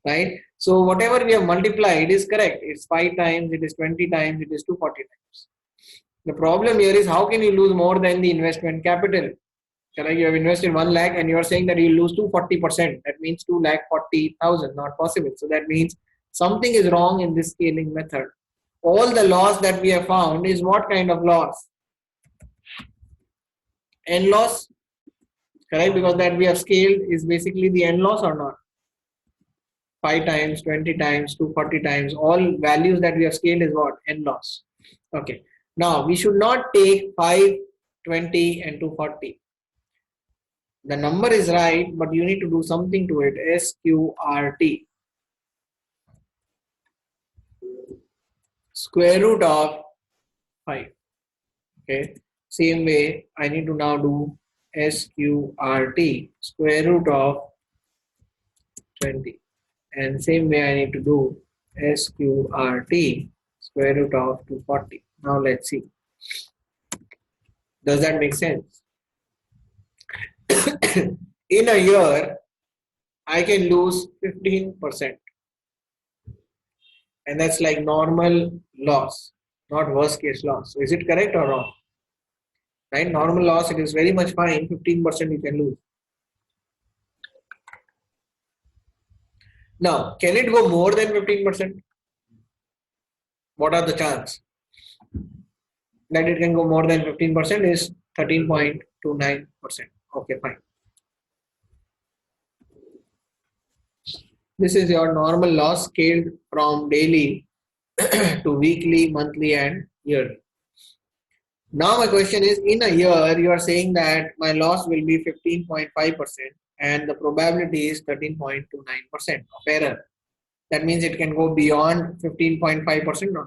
right? So whatever we have multiplied is correct. It's 5 times, it is 20 times, it is 240 times. The problem here is, how can you lose more than the investment capital? Correct? You have invested 1 lakh and you are saying that you lose 240%. That means 2,40,000. Not possible. So that means something is wrong in this scaling method. All the loss that we have found is what kind of loss? N loss, correct? Because that we have scaled is basically the N loss or not? 5 times, 20 times, 240 times, all values that we have scaled is what? N loss. Okay. Now we should not take 5, 20 and 240. The number is right, but you need to do something to it. SQRT. Square root of 5. Okay. Same way, I need to now do SQRT, square root of 20. And same way I need to do SQRT, square root of 240. Now let's see. Does that make sense? In a year, I can lose 15%. And that's like normal loss, not worst case loss. So is it correct or wrong? Right? Normal loss, it is very much fine. 15% you can lose. Now, can it go more than 15%? What are the chances that it can go more than 15%? Is 13.29%. Okay, fine. This is your normal loss scaled from daily to weekly, monthly, and yearly. Now my question is, in a year, you are saying that my loss will be 15.5% and the probability is 13.29% of error. That means it can go beyond 15.5% or no?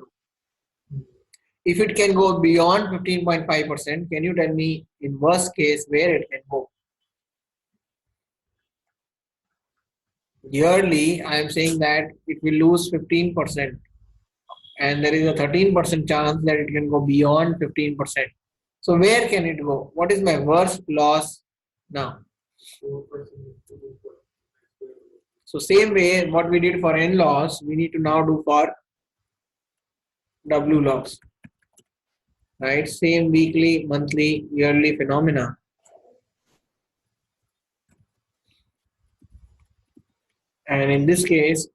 If it can go beyond 15.5%, can you tell me in worst case where it can go? Yearly, I am saying that it will lose 15% and there is a 13% chance that it can go beyond 15%. So where can it go? What is my worst loss now? So same way what we did for N loss, we need to now do for W loss. Right? Same weekly, monthly, yearly phenomena. And in this case,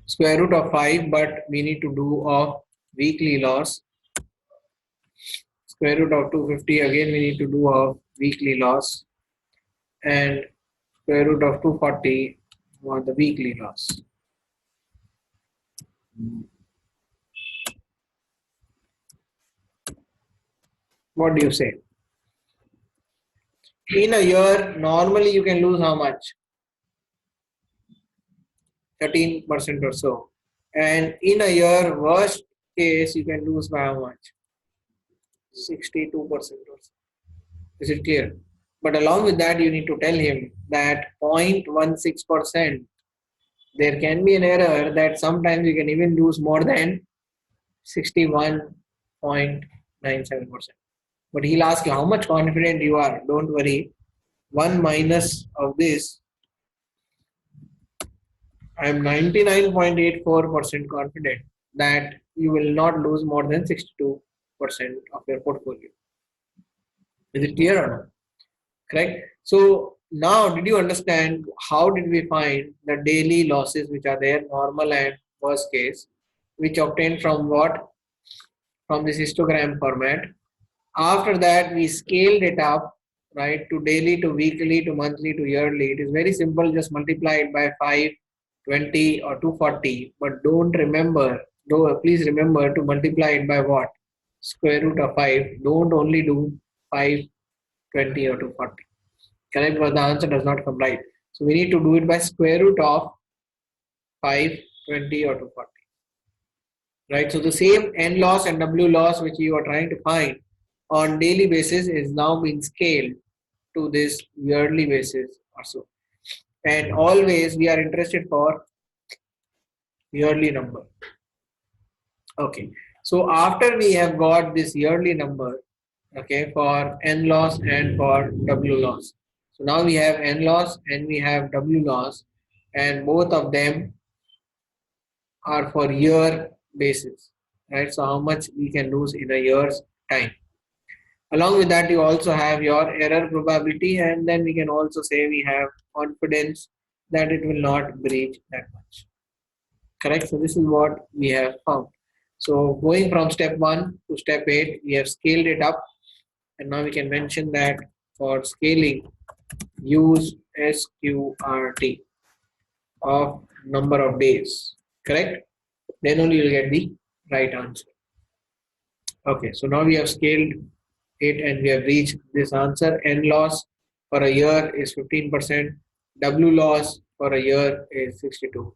square root of 5, but we need to do of weekly loss. Square root of 250, again we need to do of weekly loss. And square root of 240 for the weekly loss. What do you say? In a year, normally you can lose how much? 13% or so. And in a year, worst case, you can lose by how much? 62% or so. Is it clear? But along with that, you need to tell him that 0.16%, there can be an error that sometimes you can even lose more than 61.97%. But he'll ask you how much confident you are. Don't worry. 1 minus of this, I am 99.84% confident that you will not lose more than 62% of your portfolio. Is it clear or not? Correct? So now, did you understand how did we find the daily losses which are there, normal and worst case, which obtained from what? From this histogram format. After that, we scaled it up, right, to daily, to weekly, to monthly, to yearly. It is very simple. Just multiply it by 5, 20 or 240. But don't remember, please remember to multiply it by what? Square root of 5. Don't only do 5, 20 or 240. Correct? Because the answer does not come right. So we need to do it by square root of 5, 20 or 240. Right? So the same N loss and W loss which you are trying to find on daily basis is now being scaled to this yearly basis or so. And always we are interested for yearly number. Okay. So after we have got this yearly number, okay, for N loss and for W loss. So now we have N loss and we have W loss, and both of them are for year basis, right? So how much we can lose in a year's time. Along with that, you also have your error probability, and then we can also say we have confidence that it will not breach that much. Correct? So this is what we have found. So going from step 1 to step 8, we have scaled it up, and now we can mention that for scaling, use SQRT of number of days. Correct? Then only you will get the right answer. Okay, so now we have scaled it and we have reached this answer. N loss for a year is 15%. W loss for a year is 62%.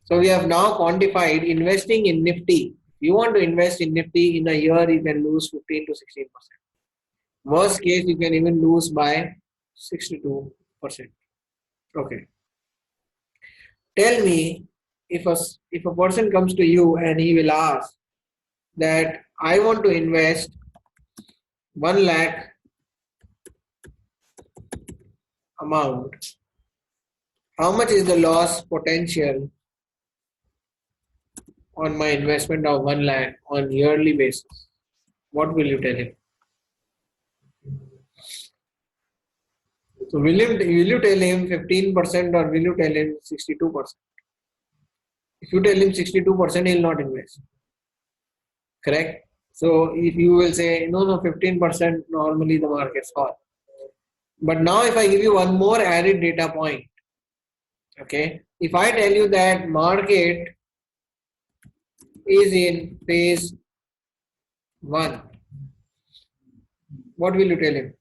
So we have now quantified investing in Nifty If you want to invest in Nifty in a year, you can lose 15 to 16%. Worst case, you can even lose by 62%. Okay. Tell me, if a person comes to you and he will ask that I want to invest 1 lakh amount, how much is the loss potential on my investment of 1 lakh on yearly basis? What will you tell him? So will you tell him 15% or will you tell him 62%? If you tell him 62%, he will not invest. Correct? So if you will say, no, 15% normally the markets fall. But now if I give you one more added data point, okay, if I tell you that market is in phase 1, what will you tell him?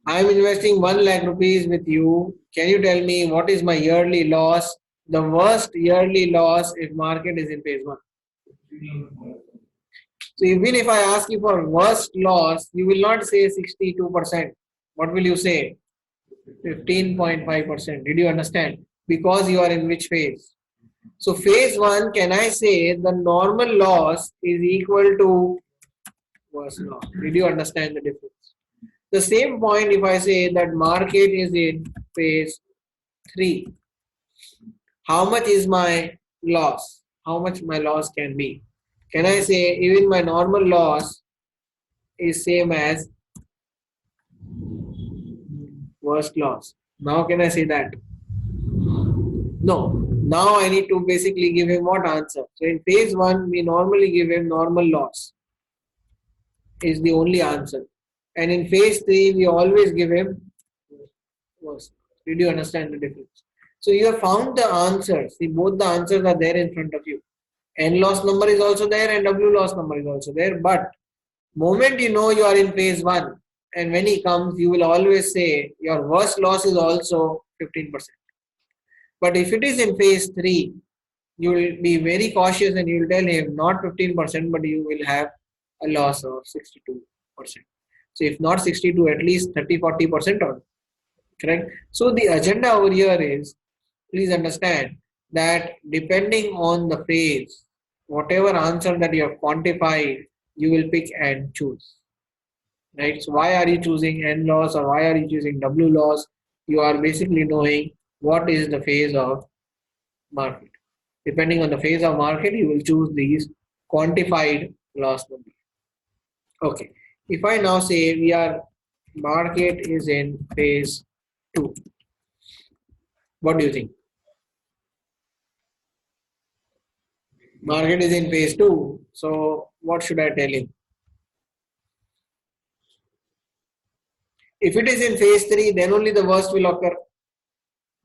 I am investing 1 lakh rupees with you. Can you tell me what is my yearly loss? The worst yearly loss if market is in phase 1. So even if I ask you for worst loss, you will not say 62%. What will you say? 15.5%. Did you understand? Because you are in which phase? So phase 1, can I say the normal loss is equal to worst loss? Did you understand the difference? The same point if I say that market is in phase 3, how much is my loss? How much my loss can be? Can I say even my normal loss is same as worst loss? Now can I say that? No. Now I need to basically give him what answer? So in phase 1, we normally give him normal loss is the only answer. And in phase 3, we always give him worst. Did you understand the difference? So you have found the answers. See, both the answers are there in front of you. N loss number is also there and W loss number is also there. But moment you know you are in phase 1 and when he comes, you will always say your worst loss is also 15%. But if it is in phase 3, you will be very cautious and you will tell him not 15%, but you will have a loss of 62%. So if not 62, at least 30-40% on. Correct? So the agenda over here is, please understand that depending on the phase, whatever answer that you have quantified, you will pick and choose. Right? So why are you choosing N loss or why are you choosing W loss? You are basically knowing what is the phase of market. Depending on the phase of market, you will choose these quantified loss number. Okay. If I now say market is in phase 2, what do you think? Market is in phase 2, so what should I tell him? If it is in phase 3, then only the worst will occur.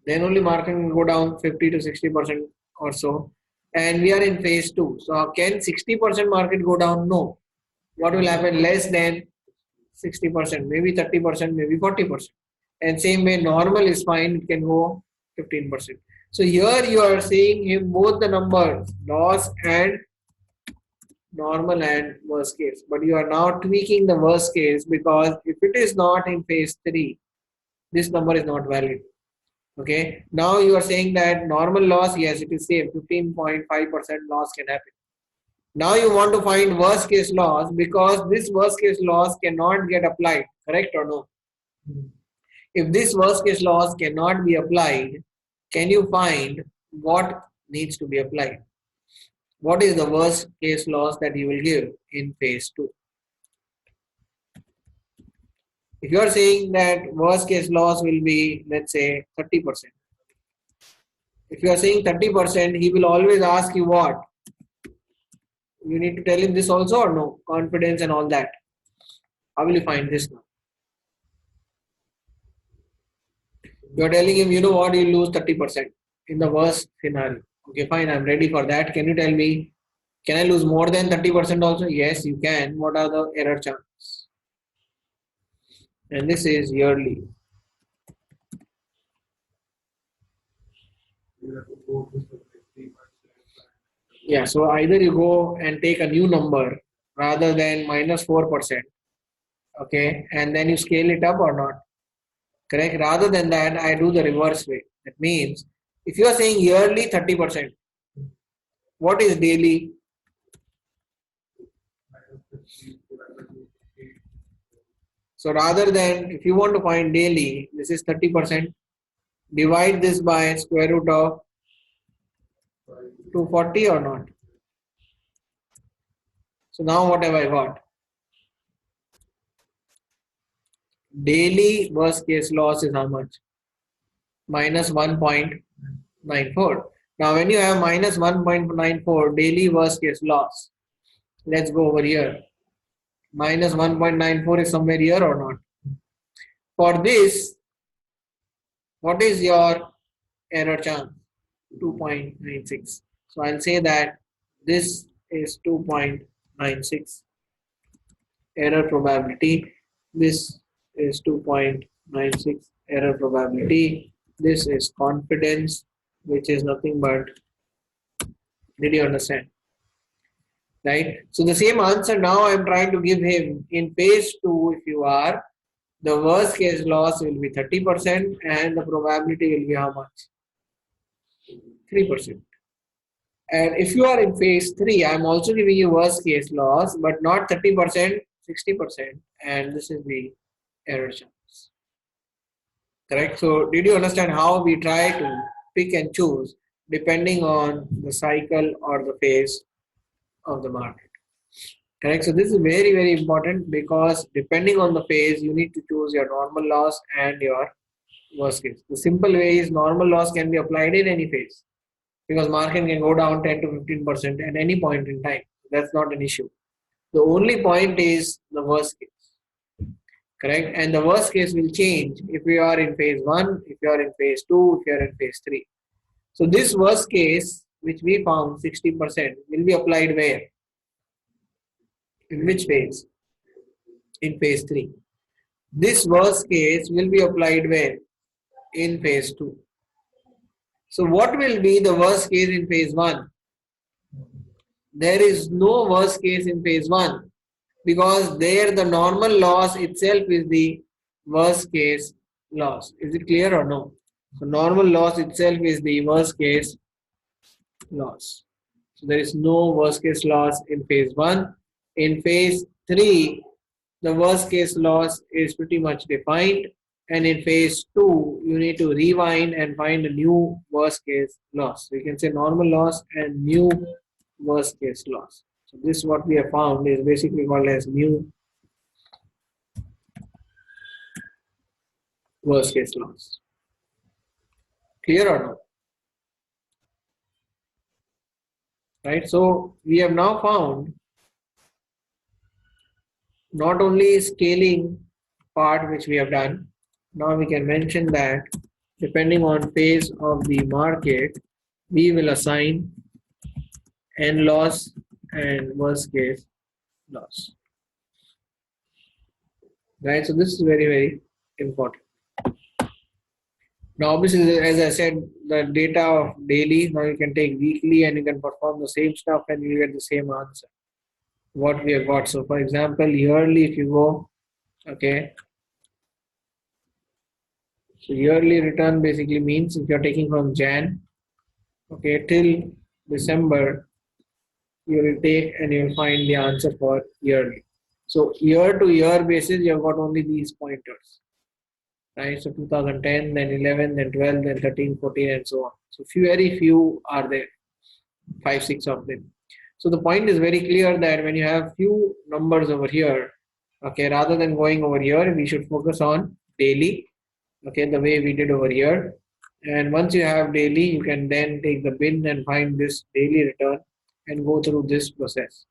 Then only market will go down 50 to 60% or so. And we are in phase 2. So can 60% market go down? No. What will happen? Less than 60%, maybe 30%, maybe 40%. And same way, normal is fine, it can go 15%. So here you are seeing him both the numbers, loss and normal and worst case. But you are now tweaking the worst case because if it is not in phase 3, this number is not valid. Okay. Now you are saying that normal loss, yes, it is same, 15.5% loss can happen. Now you want to find worst case loss because this worst case loss cannot get applied, correct or no? If this worst case loss cannot be applied, can you find what needs to be applied? What is the worst case loss that you will give in phase 2? If you are saying that worst case loss will be, let's say, 30%. If you are saying 30%, he will always ask you what? You need to tell him this also or no? Confidence and all that. How will you find this now? You are telling him, you know what, you lose 30% in the worst scenario. Okay, fine, I'm ready for that. Can you tell me, can I lose more than 30% also? Yes, you can. What are the error chances? And this is yearly. Yeah, so either you go and take a new number rather than minus 4%, okay, and then you scale it up or not, correct? Rather than that, I do the reverse way. That means if you are saying yearly 30%, what is daily? So rather than, if you want to find daily, this is 30%, divide this by square root of 240 or not. So now what have I got? Daily worst case loss is how much? Minus 1.94. Now when you have minus 1.94 daily worst case loss, let's go over here. Minus 1.94 is somewhere here or not? For this, what is your error chance? 2.96. So I'll say that this is 2.96 error probability. This is 2.96 error probability. This is confidence, which is nothing but, did you understand? Right? So the same answer now I'm trying to give him in phase 2. If you are, the worst case loss will be 30% and the probability will be how much? 3%. And if you are in phase 3, I'm also giving you worst case loss, but not 30%, 60%, and this is the error chance. Correct? So did you understand how we try to pick and choose depending on the cycle or the phase of the market? Correct? So this is very, very important because depending on the phase, you need to choose your normal loss and your worst case. The simple way is normal loss can be applied in any phase because market can go down 10 to 15% at any point in time. That's not an issue. The only point is the worst case. Correct? And the worst case will change if you are in phase 1, if you are in phase 2, if you are in phase 3. So this worst case, which we found 60%, will be applied where? In which phase? In phase 3. This worst case will be applied where? In phase 2. So what will be the worst case in phase 1? There is no worst case in phase 1 because there the normal loss itself is the worst case loss. Is it clear or no? So normal loss itself is the worst case loss. So there is no worst case loss in phase 1. In phase 3, the worst case loss is pretty much defined, and in phase 2 you need to rewind and find a new worst case loss. So you can say normal loss and new worst case loss. So this what we have found is basically called as new worst case loss. Clear or not? Right, so we have now found not only scaling part which we have done, now we can mention that depending on phase of the market, we will assign N loss and worst case loss. Right, so this is very, very important. Now obviously, as I said, the data of daily, now you can take weekly and you can perform the same stuff and you get the same answer. What we have got. So for example, yearly if you go, okay, so yearly return basically means if you're taking from Jan, okay, till December, you will take and you will find the answer for yearly. So year to year basis, you have got only these pointers, right? So 2010, then 11, then 12, then 13, 14, and so on. So very few are there, 5, 6 of them. So the point is very clear that when you have few numbers over here, okay, rather than going over here, we should focus on daily, okay, the way we did over here. And once you have daily, you can then take the bin and find this daily return and go through this process.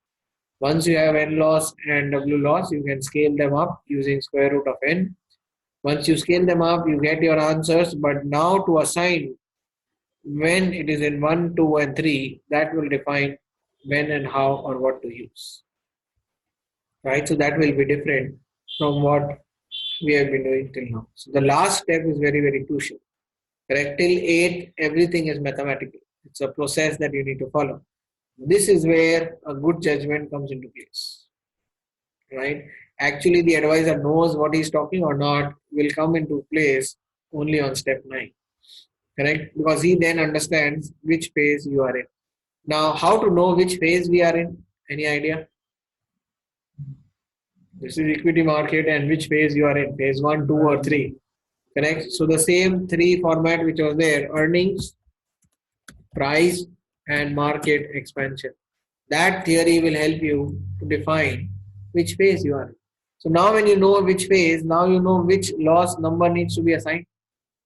Once you have N loss and W loss, you can scale them up using square root of N. Once you scale them up, you get your answers. But now to assign when it is in 1, 2, and 3, that will define when and how or what to use. Right? So that will be different from what we have been doing till now. So the last step is very, very crucial. Correct? Till 8, everything is mathematical. It's a process that you need to follow. This is where a good judgment comes into place, right? Actually, the advisor knows what he's talking or not will come into place only on step 9, correct? Because he then understands which phase you are in. Now, how to know which phase we are in? Any idea? This is equity market and which phase you are in, phase 1, 2 or 3, correct? So the same 3 format which was there, earnings, price and market expansion. That theory will help you to define which phase you are in. So now when you know which phase, now you know which loss number needs to be assigned.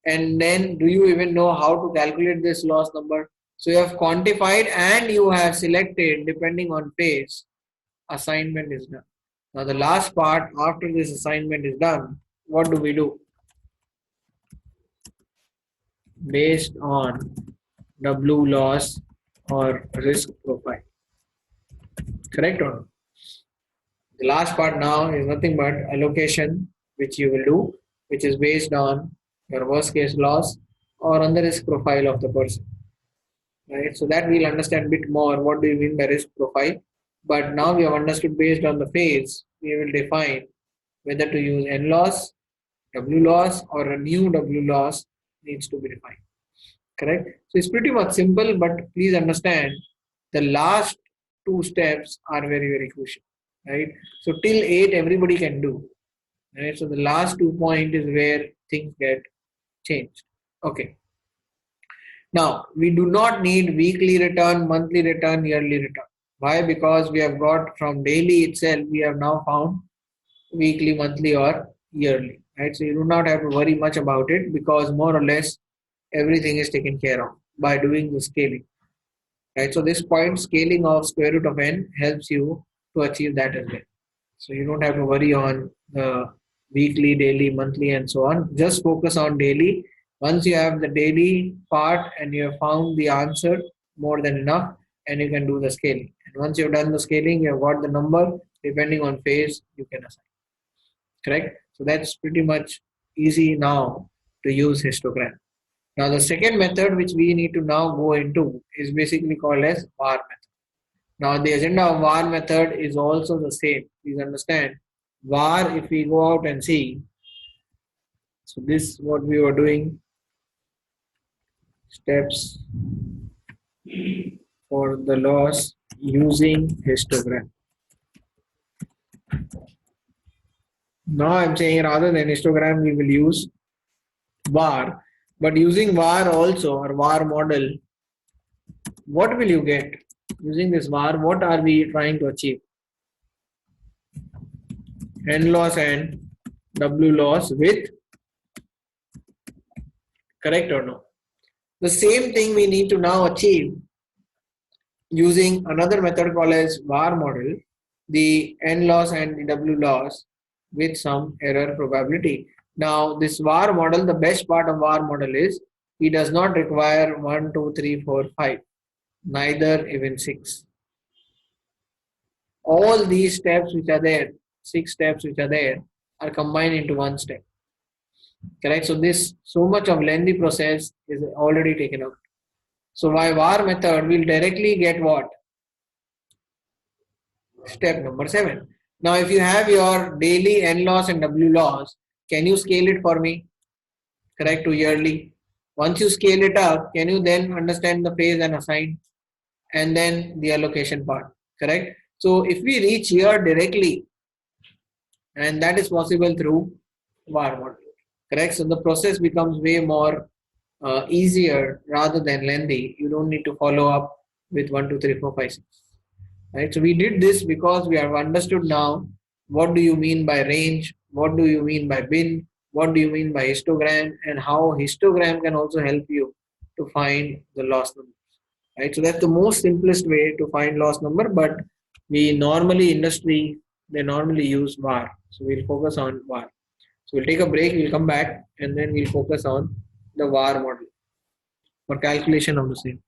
And then do you even know how to calculate this loss number? So you have quantified and you have selected depending on phase, assignment is done. Now the last part after this assignment is done, what do we do? Based on W loss or risk profile. Correct or not? The last part now is nothing but allocation, which you will do, which is based on your worst case loss or on the risk profile of the person. Right? So that we'll understand a bit more what do you mean by risk profile. But now we have understood based on the phase, we will define whether to use N loss, W loss, or a new W loss needs to be defined. Correct? So it's pretty much simple, but please understand the last 2 steps are very, very crucial. Right? So till 8 everybody can do. Right? So the last 2 point is where things get changed. Okay. Now we do not need weekly return, monthly return, yearly return. Why? Because we have got from daily itself, we have now found weekly, monthly or yearly. Right? So you do not have to worry much about it because more or less everything is taken care of by doing the scaling. Right? So this point scaling of square root of n helps you to achieve that as well. So you don't have to worry on the weekly, daily, monthly and so on. Just focus on daily. Once you have the daily part and you have found the answer, more than enough, and you can do the scaling. And once you've done the scaling, you have got the number, depending on phase, you can assign. Correct? So that's pretty much easy now to use histogram. Now the second method which we need to now go into is basically called as VAR method. Now the agenda of VAR method is also the same. Please understand, VAR, if we go out and see, so this is what we were doing, steps for the loss using histogram. Now I'm saying rather than histogram we will use VAR, but using VAR also or VAR model, what will you get? Using this VAR, what are we trying to achieve? N loss and W loss with, correct or no? The same thing we need to now achieve using another method called as VAR model, the N loss and the W loss with some error probability. Now this VAR model, the best part of VAR model is it does not require 1, 2, 3, 4, 5, neither even 6. All these steps which are there, 6 steps which are there, are combined into one step. Correct? So this so much of lengthy process is already taken out. So by VAR method, we'll directly get what? Step number 7. Now if you have your daily N loss and W loss, can you scale it for me? Correct, to yearly. Once you scale it up, can you then understand the phase and assign? And then the allocation part. Correct? So if we reach here directly, and that is possible through VAR model. Correct? So the process becomes way more easier rather than lengthy. You don't need to follow up with 1, 2, 3, 4, 5, 6. Right? So we did this because we have understood now what do you mean by range, what do you mean by bin, what do you mean by histogram, and how histogram can also help you to find the loss number. Right? So that's the most simplest way to find loss number, but we normally industry they normally use VAR. So we'll focus on VAR. So we'll take a break, we'll come back, and then we'll focus on the VAR model for calculation of the same.